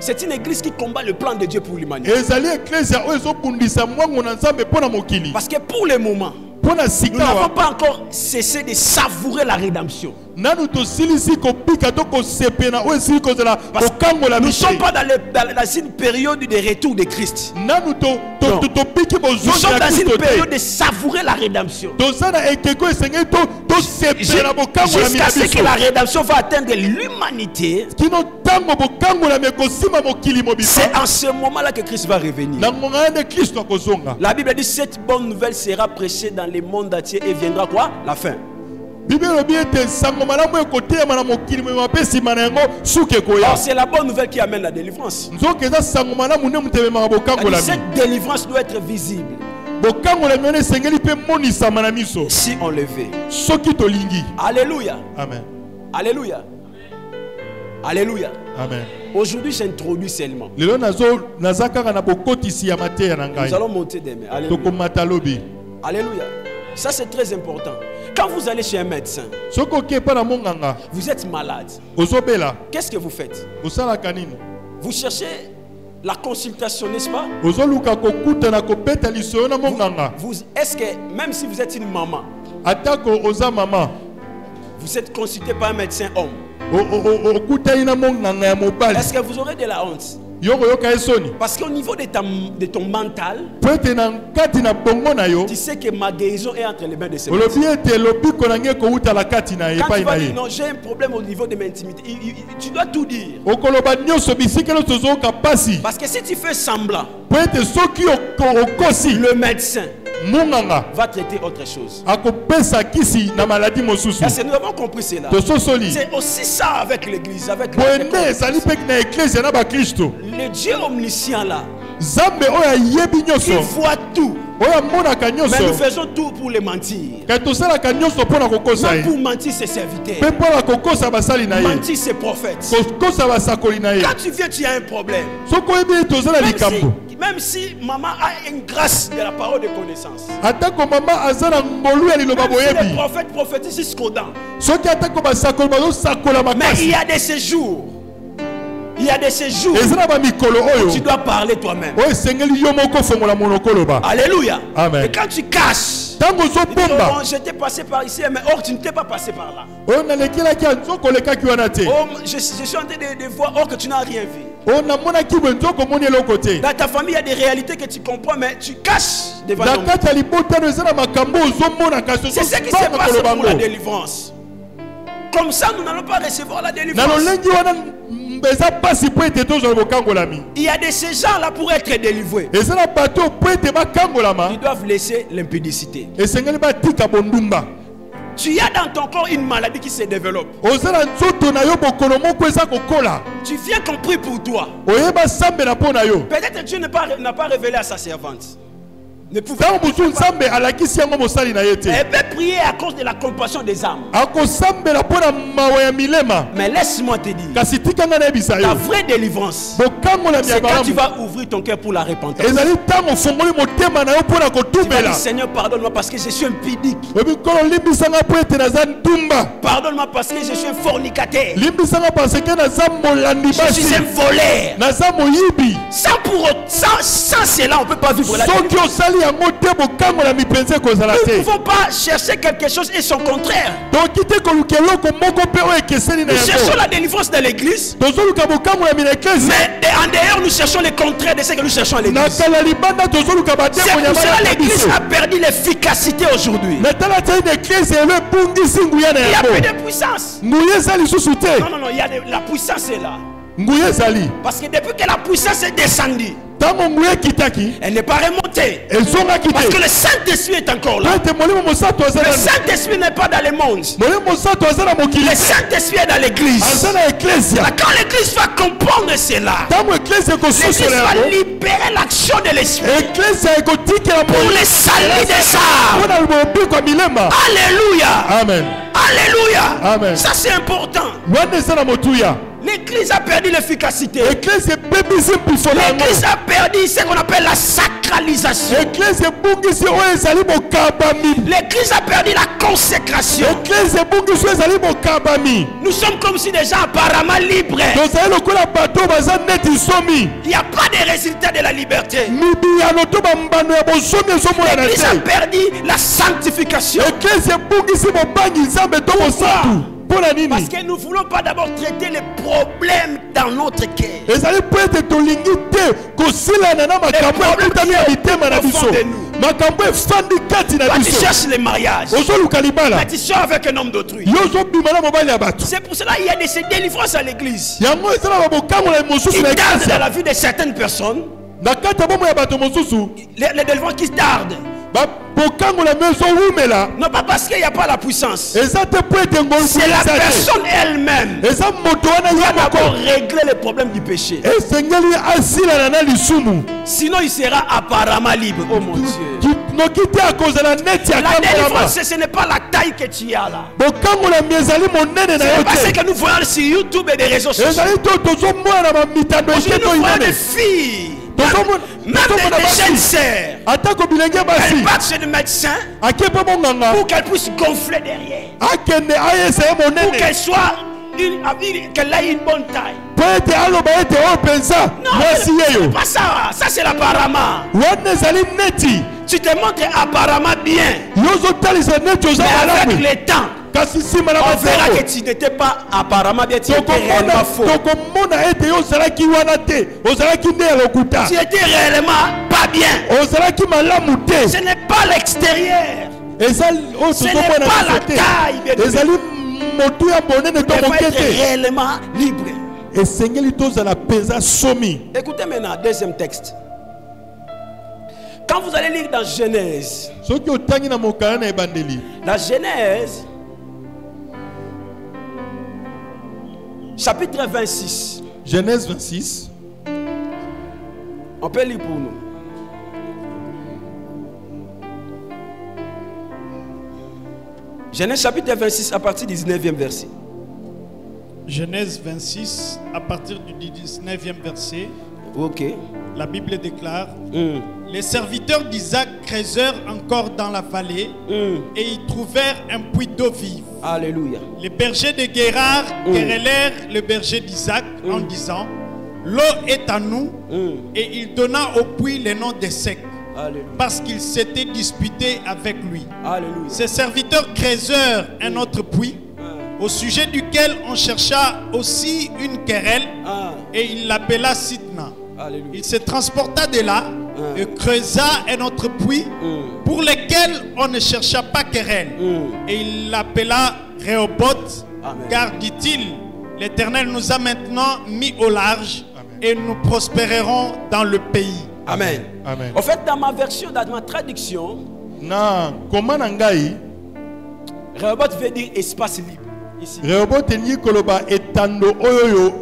C'est une église qui combat le plan de Dieu pour l'humanité. Parce que pour le moment, nous n'avons pas encore cessé de savourer la rédemption. Nous ne sommes pas dans une période de retour de Christ. Nous sommes dans une période de savourer la rédemption. Jusqu'à ce que la rédemption va atteindre l'humanité. C'est en ce moment-là que Christ va revenir. La Bible dit cette bonne nouvelle sera prêchée dans le monde entier et viendra quoi? La fin. Alors c'est la bonne nouvelle qui amène la délivrance. Cette délivrance doit être visible. Si on le veut. Alléluia. Amen. Alléluia. Alléluia. Amen. Aujourd'hui j'introduis seulement. Nous allons monter demain. Alléluia. Alléluia. Ça c'est très important. Quand vous allez chez un médecin, vous êtes malade. Qu'est-ce que vous faites? Vous cherchez la consultation, n'est-ce pas? Est-ce que même si vous êtes une maman, vous êtes consulté par un médecin homme, est-ce que vous aurez de la honte? Parce qu'au niveau de ton mental, tu sais que ma guérison est entre les mains de ce médecin. Quand tu vas dire non, j'ai un problème au niveau de mon intimité, tu dois tout dire. Parce que si tu fais semblant, le médecin va traiter autre chose. Parce que nous avons compris cela. C'est aussi ça avec l'église, avec le Dieu omniscient là, il voit tout. Mais nous faisons tout pour les mentir. Même pour mentir ses serviteurs, mentir ses prophètes. Quand tu viens, tu as un problème. Même si maman a une grâce de la parole de connaissance, même si les prophètes prophétisent jusqu'aux dents, mais il y a de ces jours, il Il y a des séjours où tu dois parler toi-même. Alléluia. Amen. Et quand tu caches, tu dis, oh, j'étais passé par ici, mais or tu ne t'es pas passé par là. Oh, je suis en train de voir, or que tu n'as rien vu. Dans ta famille, il y a des réalités que tu comprends, mais tu caches devant l'homme. C'est ce qui se passe pour la délivrance. Comme ça, nous n'allons pas recevoir la délivrance. Il y a de ces gens-là pour être délivrés. Ils doivent laisser l'impudicité. Tu as dans ton corps une maladie qui se développe. Tu viens qu'on prie pour toi. Peut-être Dieu n'a pas révélé à sa servante. Elle peut prier à cause de la compassion des âmes. Mais laisse-moi te dire, la vraie délivrance, c'est quand tu vas ouvrir ton cœur pour la repentance. Tu vas dire, Seigneur, pardonne-moi parce que je suis impudique. Pardonne-moi parce que je suis un fornicateur. Je suis un voleur. Sans cela, on ne peut pas vivre la délivrance. Nous ne pouvons pas chercher quelque chose et son contraire. Nous cherchons la délivrance dans l'église, mais en dehors nous cherchons le contraire de ce que nous cherchons à l'église. C'est pour cela que l'église a perdu l'efficacité aujourd'hui. Il y a plus de puissance. Non, il y a la puissance est là. Parce que depuis que la puissance est descendue, elle n'est pas remontée. Parce que le Saint-Esprit est encore là. Le Saint-Esprit n'est pas dans le monde. Le Saint-Esprit est dans l'église. Quand l'église va comprendre cela, l'église va libérer l'action de l'Esprit pour le salut des âmes. Alléluia. Amen. Alléluia. Amen. Ça c'est important. L'église a perdu l'efficacité. L'église a perdu ce qu'on appelle la sacralisation. L'église a perdu la consécration. Nous sommes comme si des gens apparemment libres. Il n'y a pas de résultat de la liberté. L'église a perdu la sanctification. Parce que nous ne voulons pas d'abord traiter les problèmes dans notre cœur. Les problèmes tu cherches le mariage, mais tu sors avec un homme d'autrui. C'est pour cela qu'il y a des délivrances à l'église. Il tarde dans la vie de certaines personnes. Les délivrances qui tardent. Non, pas parce qu'il n'y a pas la puissance. C'est la personne elle-même qui a d'abord réglé les problèmes du péché. Sinon il sera apparemment libre. Oh mon Dieu. La délivrance, ce n'est pas la taille que tu as là. Ce n'est pas ce que nous voyons sur YouTube et des réseaux sociaux. Aujourd'hui nous voyons des filles, même des jeunes sœurs, elles partent chez le médecin pour qu'elles puissent gonfler derrière, pour qu'elle soit qu'elle ait une bonne taille. Non, c'est pas ça. Ça c'est l'apparemment. Tu te montres apparemment bien, mais avec le temps on verra que tu n'étais pas apparemment bien, tu étais réellement faux. Tu étais réellement pas bien. Ce n'est pas l'extérieur, ce n'est pas la taille. Tu devrais être réellement libre. Écoutez maintenant, deuxième texte. Quand vous allez lire dans Genèse, la Genèse, chapitre 26. Genèse 26. On peut lire pour nous. Genèse chapitre 26 à partir du 19e verset. Genèse 26 à partir du 19e verset. Ok. La Bible déclare les serviteurs d'Isaac creusèrent encore dans la vallée et y trouvèrent un puits d'eau vive. Alléluia. Les bergers de Guérard querellèrent le berger d'Isaac en disant l'eau est à nous, et il donna au puits le nom de sec, parce qu'il s'était disputé avec lui. Alléluia. Ses serviteurs creusèrent un autre puits, au sujet duquel on chercha aussi une querelle, et il l'appela Sitna. Alléluia. Il se transporta de là et creusa un autre puits pour lequel on ne chercha pas querelle. Et il l'appela Rehoboth, car dit-il, l'Éternel nous a maintenant mis au large et nous prospérerons dans le pays. Amen. Amen. En fait, dans ma version, dans ma traduction, comment nangai Rehoboth veut dire espace libre. Ici. Rehoboth ni koloba etando oyoyo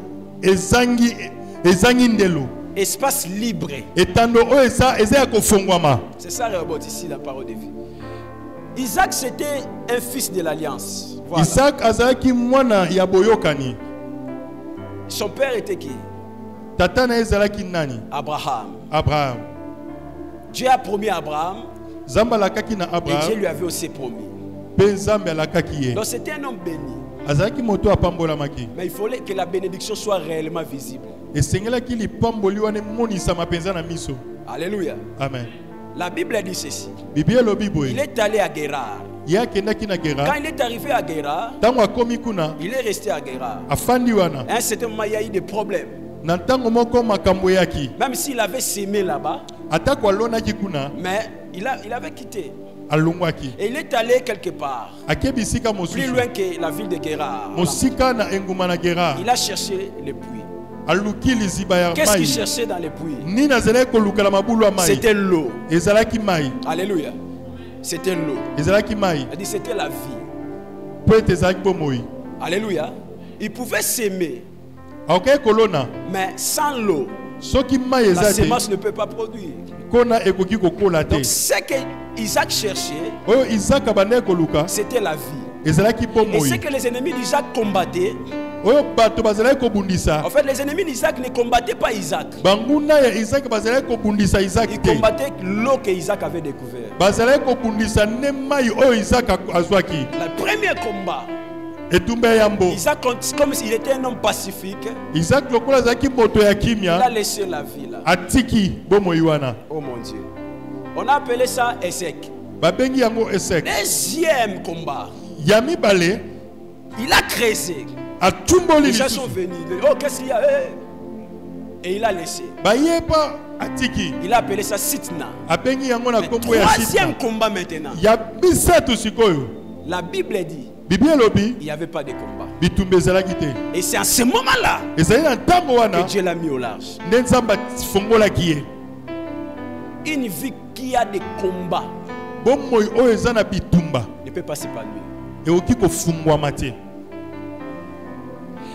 ezangi ndelo. Espace libre. Etando oyo eza ya kofongwama. C'est ça Rehoboth ici, la parole de vie. Isaac, c'était un fils de l'alliance. Voilà. Isaac azalaki mwana ya boyokani. Son père était qui? Tata na ezalaki nani? Abraham. Dieu a promis à Abraham. Zamba lakaki na Et Abraham. Dieu lui avait aussi promis. Pe Nzambe alakaki ye. Donc c'était un homme béni. Azalaki moto apambolamaki. Mais il fallait que la bénédiction soit réellement visible. Esengelaki lipamboli wana monisama penza na miso. Alléluia. Amen. La Bible dit ceci. Bible elobi Il boye. est allé à Guérar. Ye akendaki na Quand Gera. il est arrivé à Guérar, Tango akomi kuna il est resté à Guérar. afandi wana. À un certain moment, il y a eu des problèmes. Na ntango moko makambo yaki. Même s'il avait sémé là-bas, Atako alonaki kuna mais il avait quitté. alongwaki. Et il est allé quelque part, Akebisika plus mosusu. loin que la ville de Guérar. Mosika na enguma na Gera. Il a cherché les puits. Aluki liziba ya Qu'est-ce qu'il mai. cherchait dans les puits? Ni nazalaki koluka na mabulu ya mai. C'était l'eau. Ezalaki mai. Alléluia. C'était l'eau. Ezalaki mai. Il dit c'était la vie. Po ete ezalaki bomoi. Alléluia. Il pouvait s'aimer, Akoki kolona. mais sans l'eau, Soki mai la eza te. semence ne peut pas produire. Kona ekoki kokola te. Donc ce que Isaac cherchait, Oyo Isaac abandaki koluka. c'était la vie. Ezalaki Et bomoi. ce que les ennemis d'Isaac combattaient, Oyo bato bazalaki kobundisa. en fait les ennemis d'Isaac ne combattaient pas Isaac. Banguna ya Isaac bazalaki kobundisa Isaac Ils te. combattaient l'eau que Isaac avait découvert. Bazalaki kobundisa ne mai oyo Isaac azwaki. Le premier combat, Etumba ya yambo. Isaac, comme s'il était un homme pacifique, Isaac lokola azalaki moto ya il a kimia. laissé la vie là. Atiki bomoi wana. Oh mon Dieu. On a appelé ça échec. Babengi yango esek. Deuxième combat, Ya mibale il a creusé. atumboli Les gens sont lisusu. venus. Ils disent, oh, qu'est-ce qu'il y a? Et il a laissé. Bayeba atiki. Il a appelé ça Sitna. Abengi yango na Le kombo ya troisième Sitna. combat maintenant. Ya bisato sikoyo. La Bible dit Bibi elobi il n'y avait pas de combat. bitumba ezalaki te. Et c'est à ce moment-là Ezali na ntango que wana Dieu l'a mis au large. nde Nzambe afongolaki ye. Une vie qui a des combats Bomoi oyo eza na bitumba ne peut pas s'épanouir. ekoki kofungwama te.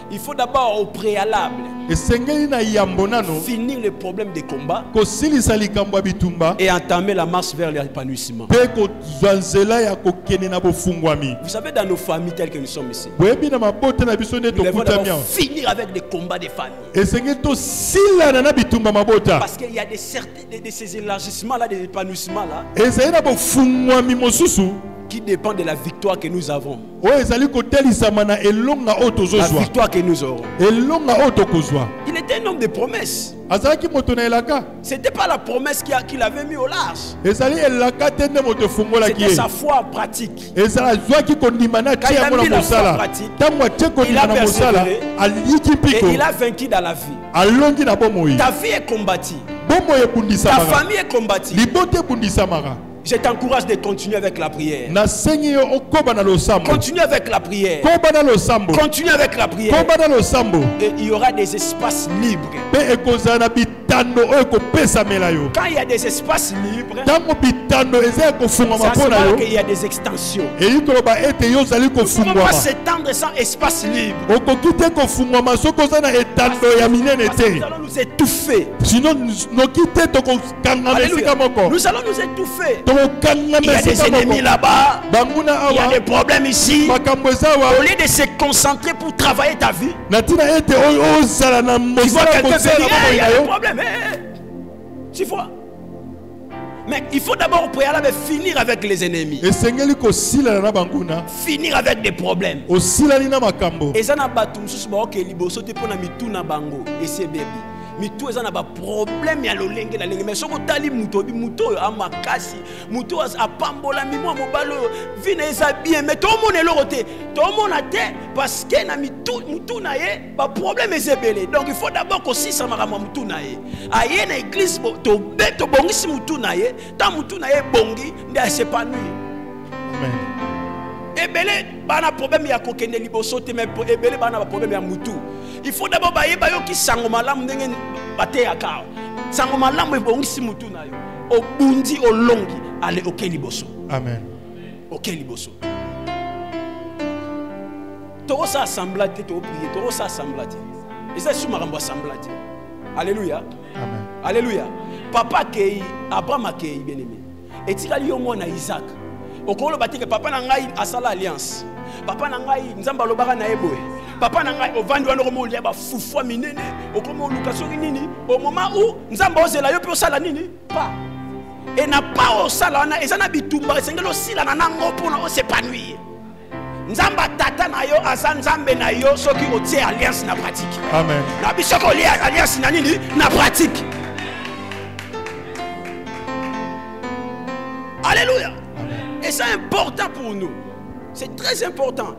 Il faut d'abord au préalable Esengeli na yambo nano finir le problème des combats kosilisa likambo ya bitumba et entamer la marche vers l'épanouissement. mpe kozwa nzela ya kokende na bofungwami. Vous savez, dans nos familles telles que nous sommes ici, boyebi na mabota na biso nde nous devons tokutami d'abord awa. finir avec des combats des familles. Esengeli tosilana na bitumba mabota. Parce qu'il y a de ces élargissements-là, des épanouissements-là, Ezali na bofungwami mosusu qui dépendent de la victoire que nous avons. oyo ezali kotelisama na elonga oyo La tozozwa. victoire que nous aurons. Elonga oyo tokozwa. Il était un homme de promesse. Azalaki moto na elaka. Ce n'était pas la promesse qu'il avait mis au large. Ezali elaka te nde moto efungolaki C'était ye. sa foi en pratique. ezala azwaki kondima na Quand tie il a yango mis na la foi en mosala pratique, ntango atie il kondima a na mosala persévéré, aliki Et mpiko il a vaincu dans la vie. alongi na bomoi. Ta vie est combattue. Bomoi Ta ebundisamaka, famille est combattue. libota ebundisamaka. Je t'encourage de continuer avec la prière. nasengi yo okoba na losambo, Continue avec la prière. koba na losambo, Continue avec la prière. koba na losambo, Et il y aura des espaces libres. mpe ekozala na bitando oyo ekopesamela yo. Quand il y a des espaces libres, ntango bitando eza ya c'est kofungwama à ce mpo na moment yo, qu'il y a des extensions. eyi koloba ete yo ozali On ne peut pas kofungwama. s'étendre sans espace libre. okoki te kofungwama soki oza na etando ya minene Parce que te, nous allons nous étouffer. sino noki te tokokangama esika Alléluia. moko, Nous allons nous étouffer. tokokangama Il y a des esika ennemis moko. là-bas. banguna Il y a awa des problèmes ici. makambo eza Au awa lieu de se concentrer pour travailler ta vie, na ntina ete oyo ozala na tu vois mosala quelqu'un kosala venir, bomoi il y na a des yo. problèmes. Tu vois. Mais il faut d'abord au préalable finir avec les ennemis. esengeli kosilana na banguna, Finir avec des problèmes. osilani na makambo. Et ça n'a pas tout. Nous sommes liboso te pona mituna bango et c'est bébé. mitu eza na ba problème ya lolenge na lenge mais soko tali muto amakasi muto apambola mimo mobalo vina eza bien mais tout monde elorote tout monde te parce que na mutu na ye ba problème ezebele donc il faut d'abord ko sisa makama mutu na ye aye na église to beto bongisi mutu na ye ta mutu na ye bongi nda s'épanouir. Amen. Ebele bana problème ya kokende liboso te mais ebele bana problème ya mutu. Il faut d'abord baye bayo ki sango malamu ndenge bate ya ka. Sango malamu ebongisi mutu na yo. Obundi olongi ale okeliboso. Amen. Okeliboso. To sa assemblate to prier, to sa assemblate. Et ça sous marambo assemblate. Alléluia. Amen. Alléluia. Papa kei Abraham kei bien-aimé. Et tikali yo mona Isaac. Okolo batike papa na ngai asala alliance. Papa na ngai nzamba lobaka na eboe. Papa na ngai ovandi wana komo lia ba fufwa minene. Okomo lukaso nini au moment où nzamba ozela yo pe osala nini? Pas. Et n'a pas osala na ezana bitumba sengelo sila na nango pona o s'épanouir. Nzamba tata na yo asa nzambe na yo soki otie alliance na pratique. Amen. Na bisoko lia alliance na nini? Na pratique. Alléluia. Et c'est important pour nous. C'est très important.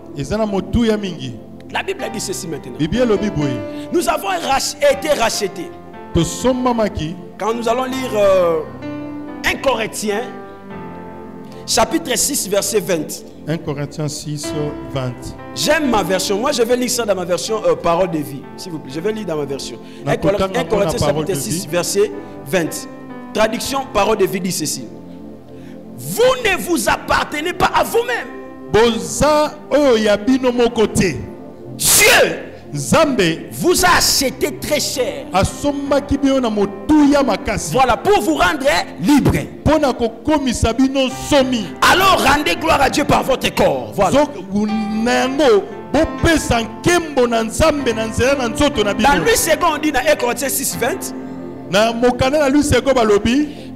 La Bible dit ceci maintenant. Nous avons été rachetés. Quand nous allons lire 1 Corinthiens, chapitre 6, verset 20. 1 Corinthiens 6, 20. J'aime ma version. Moi, je vais lire ça dans ma version Parole de vie. S'il vous plaît, je vais lire dans ma version. 1 Corinthiens chapitre 6, verset 20. Traduction Parole de vie dit ceci. Vous ne vous appartenez pas à vous-même. Dieu vous a acheté très cher. Voilà, pour vous rendre libre. Alors rendez gloire à Dieu par votre corps. Voilà. Dans lui second, on dit dans 1 Corinthiens 6, 20.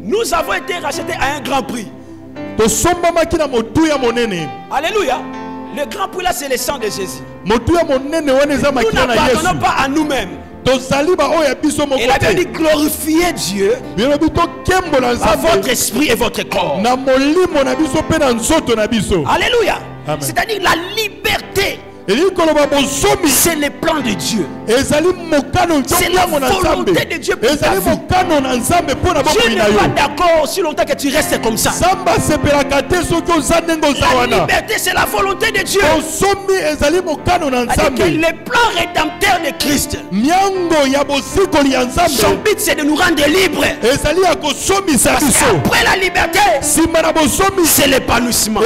Nous avons été rachetés à un grand prix. Alléluia. Le grand prix là, c'est le sang de Jésus. Nous n'appartenons pas à nous-mêmes. Il a dit glorifier Dieu par votre esprit et votre corps. Alléluia. C'est-à-dire la liberté. C'est le plan de Dieu. C'est la volonté de Dieu pour ta vie. Dieu n'est pas d'accord aussi longtemps que tu restes comme ça. La liberté, c'est la volonté de Dieu. Que le plan rédempteur de Christ, son but c'est de nous rendre libres. Parce qu'après la liberté, c'est l'épanouissement.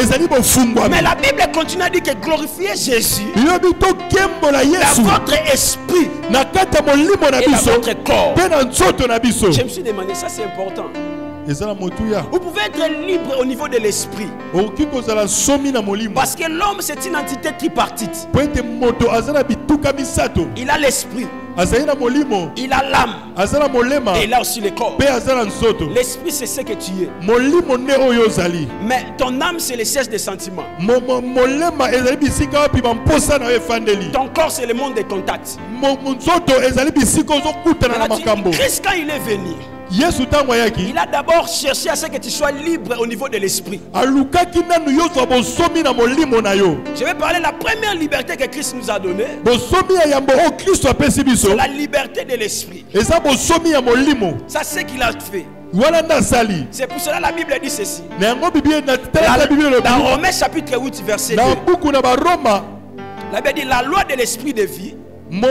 Mais la Bible continue à dire que glorifier Jésus dans votre esprit et dans votre corps. Je me suis demandé, ça c'est important. Vous pouvez être libre au niveau de l'esprit. Parce que l'homme c'est une entité tripartite. Il a l'esprit, il a l'âme et il a aussi le corps. L'esprit c'est ce que tu es. Mais ton âme c'est le siège des sentiments. Ton corps c'est le monde des contacts. Christ quand il est venu, il a d'abord cherché à ce que tu sois libre au niveau de l'esprit. Je vais parler de la première liberté que Christ nous a donnée. C'est la liberté de l'esprit. Ça c'est ce qu'il a fait. C'est pour cela que la Bible dit ceci. Dans Romains chapitre 8 verset 2. La Bible dit la loi de l'esprit de vie nous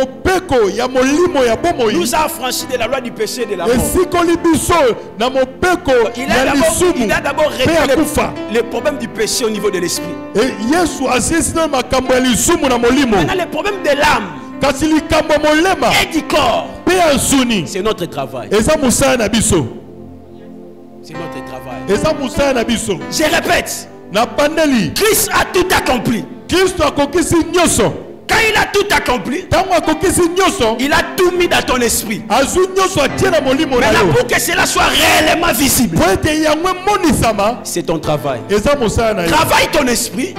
a affranchis de la loi du péché et de la mort. Il a d'abord réglé le problème du péché au niveau de l'esprit. Maintenant le problème de l'âme et du corps, c'est notre travail. C'est notre travail. Je répète, Christ a tout accompli. Quand il a tout accompli, il a tout mis dans ton esprit. Maintenant, pour que cela soit réellement visible, c'est ton travail. Travaille ton esprit. Et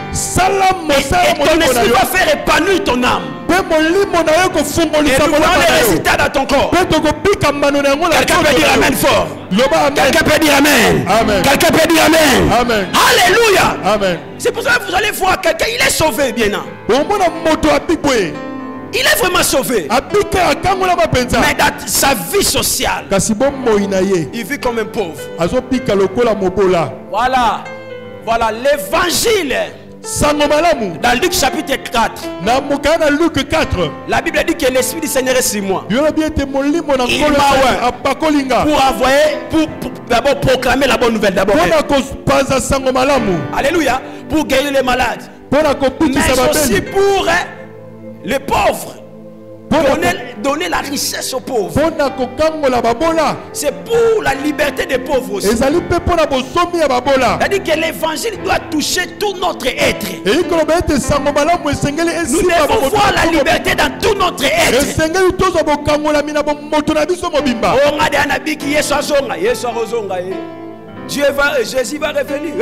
ton esprit va faire épanouir ton âme. Et nous voyons les résultats dans ton corps. Quelqu'un peut dire amen fort. Quelqu'un peut dire amen. Quelqu'un peut dire amen. Alléluia. C'est pour ça que vous allez voir quelqu'un, il est sauvé bien. Il est vraiment sauvé. Mais dans sa vie sociale, il vit comme un pauvre. Voilà l'évangile. Dans Luc chapitre 4, la Bible dit que l'Esprit du Seigneur est sur moi. Il m'a pour envoyer, pour d'abord proclamer la bonne nouvelle. Alléluia. Pour guérir les malades. Mais aussi pour les pauvres. Donner la richesse aux pauvres. C'est pour la liberté des pauvres aussi. C'est-à-dire que l'évangile doit toucher tout notre être. Nous devons voir la liberté dans tout notre être. Jésus va revenir.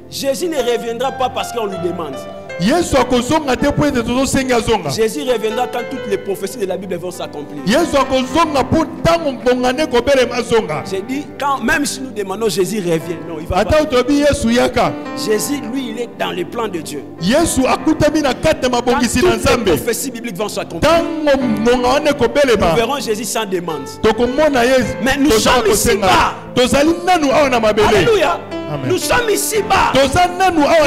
Jésus ne reviendra pas parce qu'on lui demande. Jésus reviendra quand toutes les prophéties de la Bible vont s'accomplir. J'ai dit, même si nous demandons Jésus revient, non, il va pas. Jésus, lui, il est dans le plan de Dieu. Quand toutes les prophéties bibliques vont s'accomplir, nous verrons Jésus sans demande. Mais nous sommes ici-bas. Alléluia. Nous sommes ici-bas. Le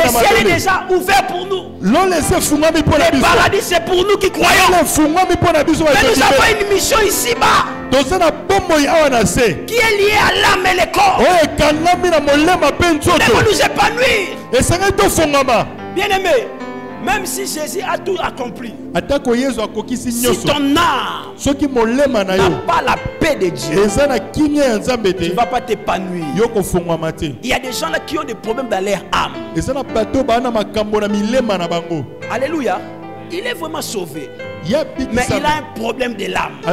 ciel est déjà ouvert pour nous. Le paradis, c'est pour nous qui croyons. Mais nous avons une mission ici-bas qui est liée à l'âme et le corps. Nous devons nous épanouir. Bien aimé, même si Jésus a tout accompli, si ton âme n'a pas la paix de Dieu, tu ne vas pas t'épanouir. Il y a des gens là qui ont des problèmes dans leur âme. Alléluia. Il est vraiment sauvé. Mais il a un problème de l'âme. Il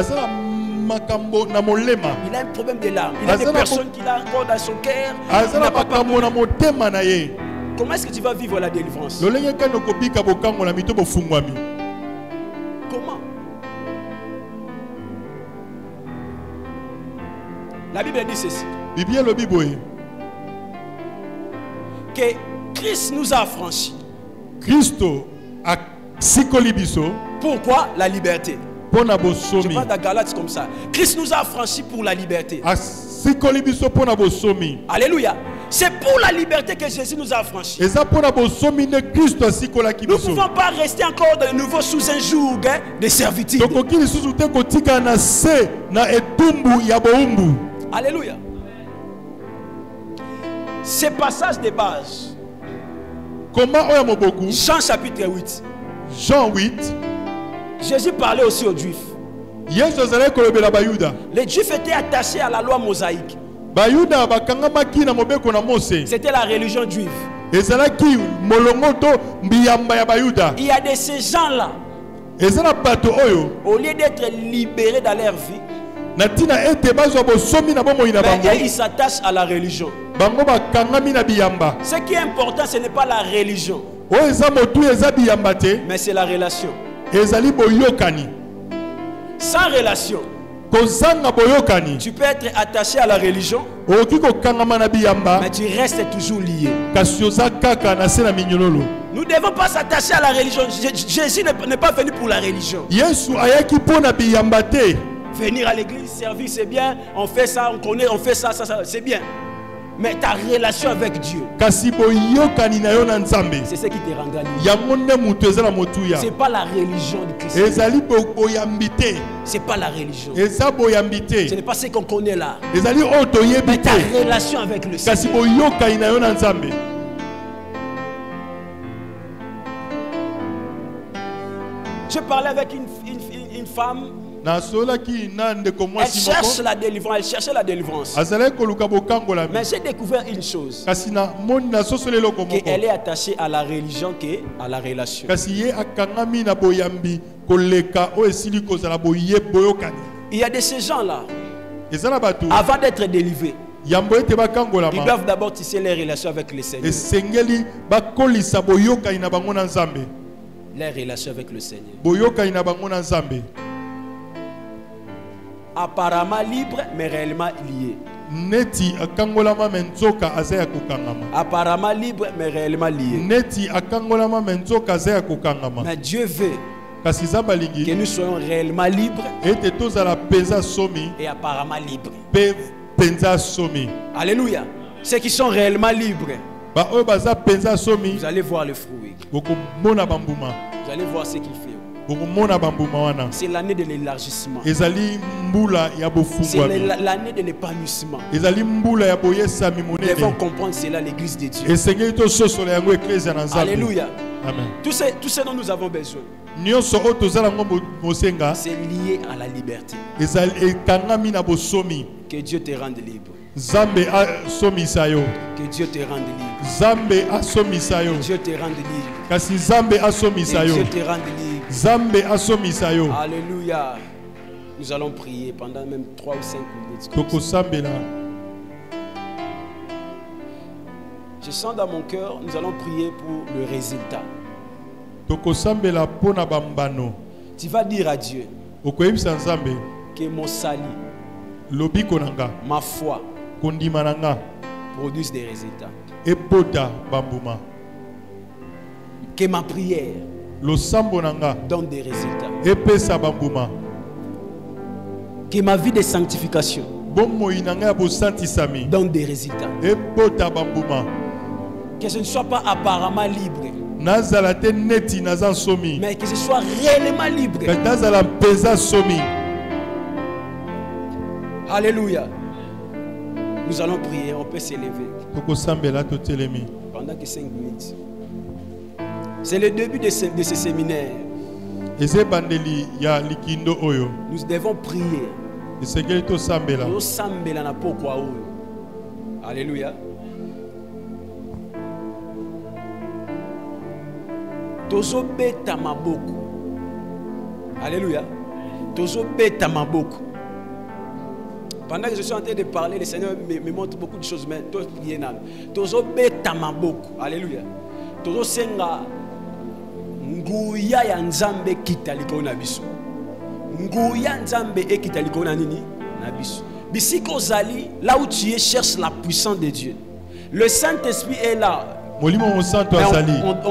a un problème de l'âme. Il y a des personnes qui l'ont encore dans son cœur. Comment est-ce que tu vas vivre la délivrance? Comment? La Bible dit ceci. Que Christ nous a affranchis. Pourquoi? La liberté. Je parle de Galates comme ça. Christ nous a affranchis pour la liberté. Alléluia. C'est pour la liberté que Jésus nous a affranchis. Nous ne pouvons pas rester encore de nouveau sous un joug de servitude. Alléluia. Ces passages de base. Jean chapitre 8. Jean 8. Jésus parlait aussi aux Juifs. Les Juifs étaient attachés à la loi mosaïque. C'était la religion juive. Il y a de ces gens-là, au lieu d'être libérés dans leur vie, mais ils s'attachent à la religion. Ce qui est important, ce n'est pas la religion, mais c'est la relation. Sans relation, tu peux être attaché à la religion, mais tu restes toujours lié. Nous ne devons pas s'attacher à la religion. Jésus n'est pas venu pour la religion. Venir à l'église, servir, c'est bien. On fait ça, on connaît, on fait ça, c'est bien. Mais ta relation avec Dieu, c'est ce qui te rendra libre. C'est pas la religion du christianisme. C'est pas la religion. Ce n'est pas ce qu'on connaît là. Mais ta relation avec le Seigneur. Je parlais avec une femme Elle cherche la délivrance, elle cherchait la délivrance. Mais j'ai découvert une chose, qu'elle est attachée à la religion qu'à la relation. Il y a de ces gens-là, avant d'être délivrés, ils doivent d'abord tisser les relations avec le Seigneur. Les relations avec le Seigneur. Apparemment libre, mais réellement lié. Apparemment libre, mais réellement lié. Mais Dieu veut que nous soyons réellement libres et apparemment libres. Alléluia. Ceux qui sont réellement libres, vous allez voir le fruit. Vous allez voir ce qu'il fait. C'est l'année de l'élargissement. C'est l'année de l'épanouissement. Nous devons comprendre cela, l'église de Dieu. Alléluia. Amen. Tout ce dont nous avons besoin, c'est lié à la liberté. Que Dieu te rende libre. Que Dieu te rende libre. Que Dieu te rende libre. Que Dieu te rende libre. Alléluia. Nous allons prier pendant même 3 ou 5 minutes. Je sens dans mon cœur, nous allons prier pour le résultat. Tu vas dire à Dieu que mon salut, ma foi, produisent des résultats. Que ma prière donne des résultats. Que ma vie de sanctification donne des résultats. Que je ne sois pas apparemment libre, mais que je sois réellement libre. Alléluia. Nous allons prier, on peut s'élever pendant que 5 minutes. C'est le début de ce séminaire. Nous devons prier. Alléluia. Tozo beta maboko. Alléluia. Tozo beta maboko. Pendant que je suis en train de parler, le Seigneur me montre beaucoup de choses, mais toi prier nan. Tozo beta maboko. Alléluia. Tozo senga nguya ya nzambe kitaliko na biso. Nguya nzambe e kitaliko na nini? Na biso. Bisiko zali, là où tu es, cherche la puissance de Dieu. Le Saint-Esprit est là. On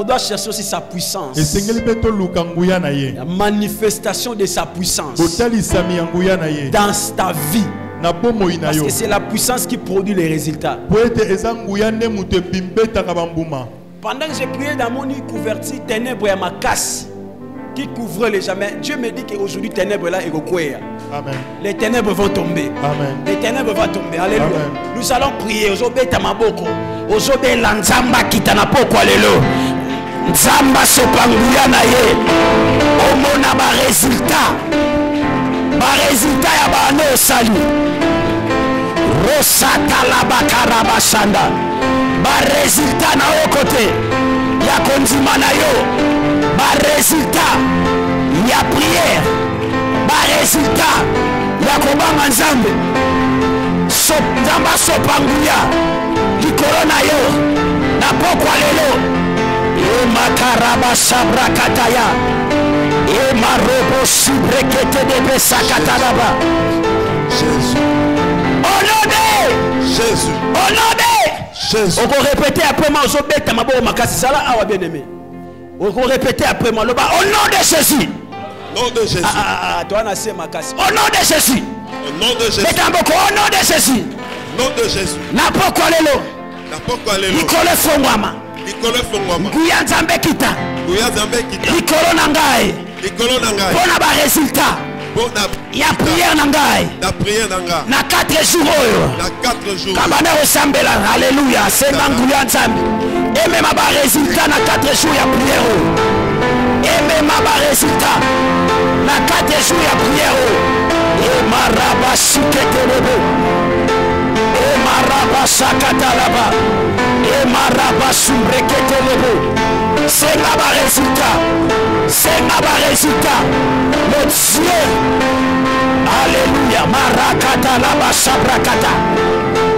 doit chercher aussi sa puissance. La manifestation de sa puissance dans ta vie. Parce que c'est la puissance qui produit les résultats. Pendant que j'ai prié dans mon lit couverture, ténèbres et ma casse qui couvre les jamais, Dieu me dit qu'aujourd'hui, ténèbres là, Amen. Les ténèbres vont tomber. Amen. Les ténèbres vont tomber. Alléluia. Amen. Nous allons prier. Aujourd'hui, tamaboko. Aujourd'hui, l'anzamba kitanapoko. Alléluia. Nzamba sopanguya na ye. Omona ba résultat. Ba résultat ya ba no sali. Rosata la bakara bashanda. Ba résultat na o côté. Ya konzima na yo. Ba résultat. Ya prière. Ba résultat. Ya kobanga nzambe. Nzamba sopanguya. Likolo na yo. Na pokwa lelo. E makaraba sabra kataya. E marobo subrekete de besakatalaba. Jésus. Au nom de Jésus. Au nom de Jésus. On va répéter après moi. Zobeta mabo makasi sala awa bien aimé. On va répéter après moi. Au nom de Jésus. Au nom de Jésus. Toi na se makasi. Au nom de Jésus. Au nom de Jésus. Betamboko au nom de Jésus. Au nom de Jésus. Na pokwa lelo. Na pokwa lelo. Likole fongwama. Likole fongwama. Nguya nzambe kita. Nguya nzambe kita. Likolo na ngai. Likolo na ngai. Pona ba résultat. Ya prière na ngai. La prière na ngai. Na 4 jours oyo. Na 4 jours. Kabana osambela. Alléluia. C'est nguya nzambe. Et même ba résultat na 4 jours ya prière oyo. Et même ma résultat. La 4 jours à prière. Et ma rabat chiketelebe. Et ma rabat chakatalaba. Et ma rabat soubreketelebe. C'est ma résultat. C'est ma résultat. Le Dieu. Alléluia. Marakata laba sabrakata.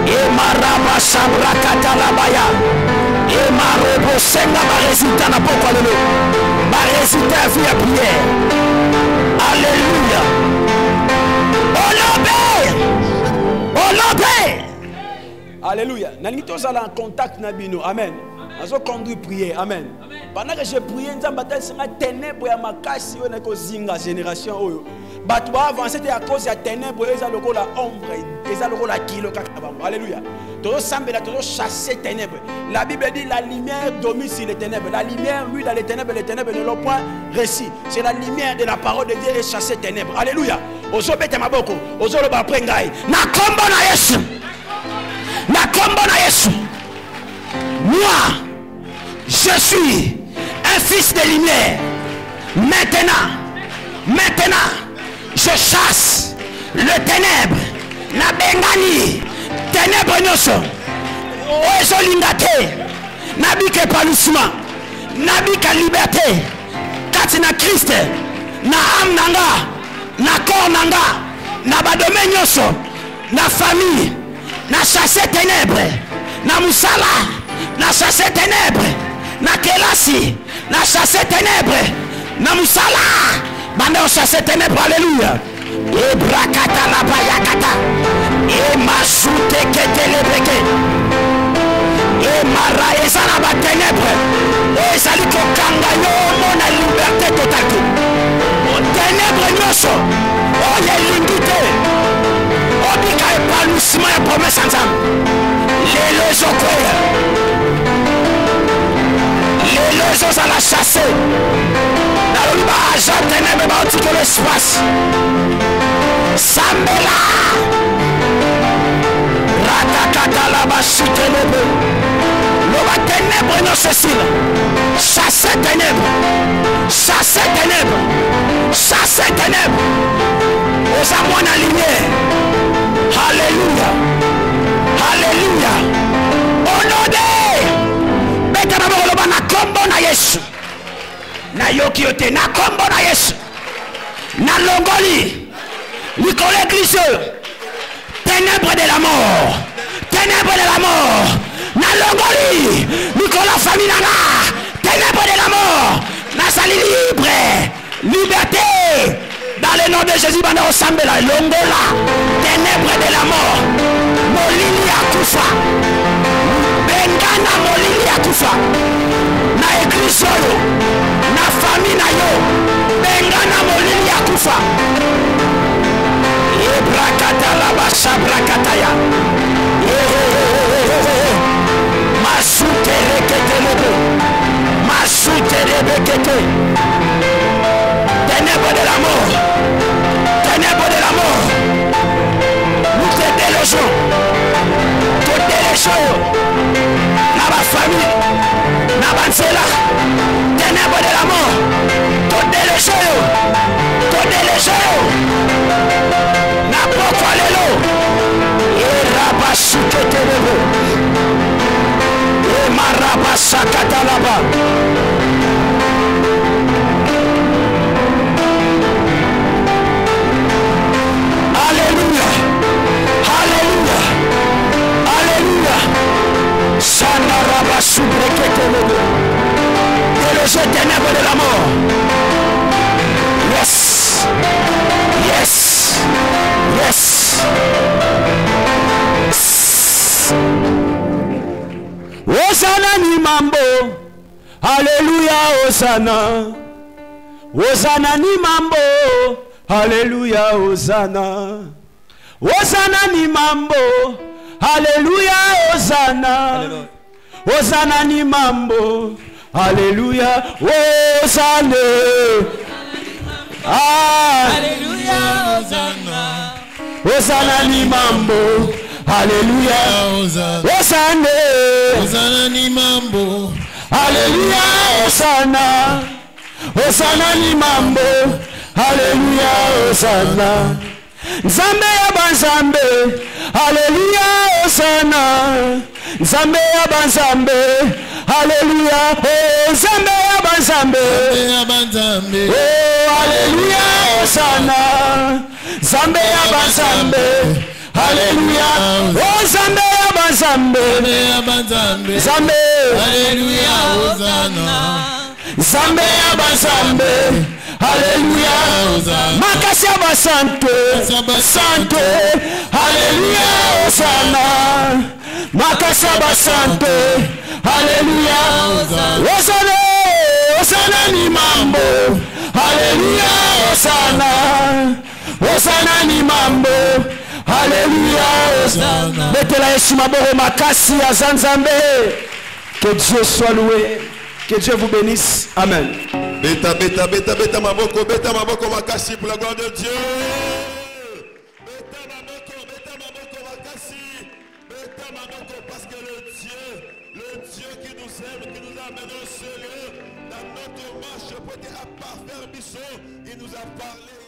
Et maraba sabrakata labaya. Et marobo c'est ma résultat n'a pas quoi le ma résultat via prière. Alléluia. On l'obéit. Alléluia. Nanito ça en contact nabino. Amen. Azo conduit prière. Amen. Pendant que je priais, nous avons des ténèbres à ma casse, on a causé la génération. Batu va avancer à cause de la ténèbres, ils ont le rôle à ombre, ils ont le rôle à kilo. Alléluia. Tout semble toujours chasser ténèbres. La Bible dit la lumière domine sur les ténèbres. La lumière, oui, dans les ténèbres ne l'ont point réussi. C'est la lumière de la parole de Dieu et chasser ténèbres. Alléluia. Ozo bete maboko, ozo lo ba prengai. Na kombo na Yesu. Na kombo na Yesu. Moi, je suis un fils de lumière. Maintenant, je chasse le ténèbre. Na bengani, ténèbre nyoso. Ozo lingate. Nabike palusma. Nabika liberté. Katina Christ. Na âme nanga. Na corps nanga. Na badome nyoso. Na famille. Na chasse ténèbre. Na musala. Na chasse ténèbre. Na kelasi. Na chasse ténèbre. Na musala. Bande on chasse ténèbre. Alléluia. Et brakata la bayakata. Et masute ketelebeke. Et maraïsa la ba ténèbre. Et saliko kangayo mona liberté totale. O ténèbre nyoso. O yelingite. O bika e palusma ya promesse ensemble. Les leçons quoi. Les leçons à la chasser. Dans le bas, j'attends même pas tout l'espace. Sambela. Ratakata la bachute le peu. L'oba ténèbre non Cécile. Chasser ténèbres. Chasser ténèbres. Chasser ténèbres. Aux amours en lumière. Alléluia. Alléluia. Honoré. Beta na bolo na kombo na Yesu. Na yoki yote na kombo na Yesu. Na longoli. Nicole Église. Ténèbres de la mort. Ténèbres de la mort. Na longoli. Nicolas famille nana. Ténèbres de la mort. Na sali libre. Liberté. Dans le nom de Jésus, bana ressemble la longola. Ténèbres de la mort. Molili akufa. Bengana molili akufa. Na église yo. Na famille na yo. Bengana molili akufa. Ebrakata la basha brakataya. Masute rekete lebe. Masute rebekete. Ténèbres de la mort. Ténèbres de la mort. Nous te délogeons. Te délogeons. Dans ma famille. Dans ma cela. Ténèbres de la mort. Te délogeons. Te délogeons. N'a pas quoi l'élo. Et rabasuke te lebo. Et ma rabasakata là-bas. Alléluia. Alléluia. Alléluia. Sana rabasubrekete lebo. Déloger ténèbres de la mort. Yes. Yes. Yes. Hosanna ni mambo. Alléluia. Hosanna. Hosanna ni mambo. Alléluia. Hosanna. Hosanna ni mambo. Alléluia. Hosanna. Hosanna ni mambo. Alléluia. Hosanna. Alléluia, Hosanna. Hosanna ni mambo. Alléluia. Hosanna. Hosanna ni mambo. Alléluia. Hosanna. Osana ni mambo. Alléluia, Osana. Nzambe ya banzambe. Alléluia, Osana. Nzambe ya banzambe. Alléluia, oh Nzambe ya banzambe. Oh Alléluia, Osana. Nzambe ya banzambe. Alléluia, oh Nzambe ya banzambe. Nzambe. Alléluia, Hosanna. Nzambe ya banzambe. Alléluia, makasi ya basanto. Santo. Alléluia, Osana. Makasi ya basanto. Alléluia, Osana. Osana ni mambo. Alléluia, Osana. Osana ni mambo. Alléluia, Osana. Betela Yesu maboko makasi ya Nzambe. Que Dieu soit loué. Que Dieu vous bénisse. Amen. Beta maboko makasi pour la gloire de Dieu. Beta maboko makasi. Beta maboko parce que le Dieu qui nous aime, qui nous amène au ciel, dans notre marche pour être à parfaire mission, il nous a parlé.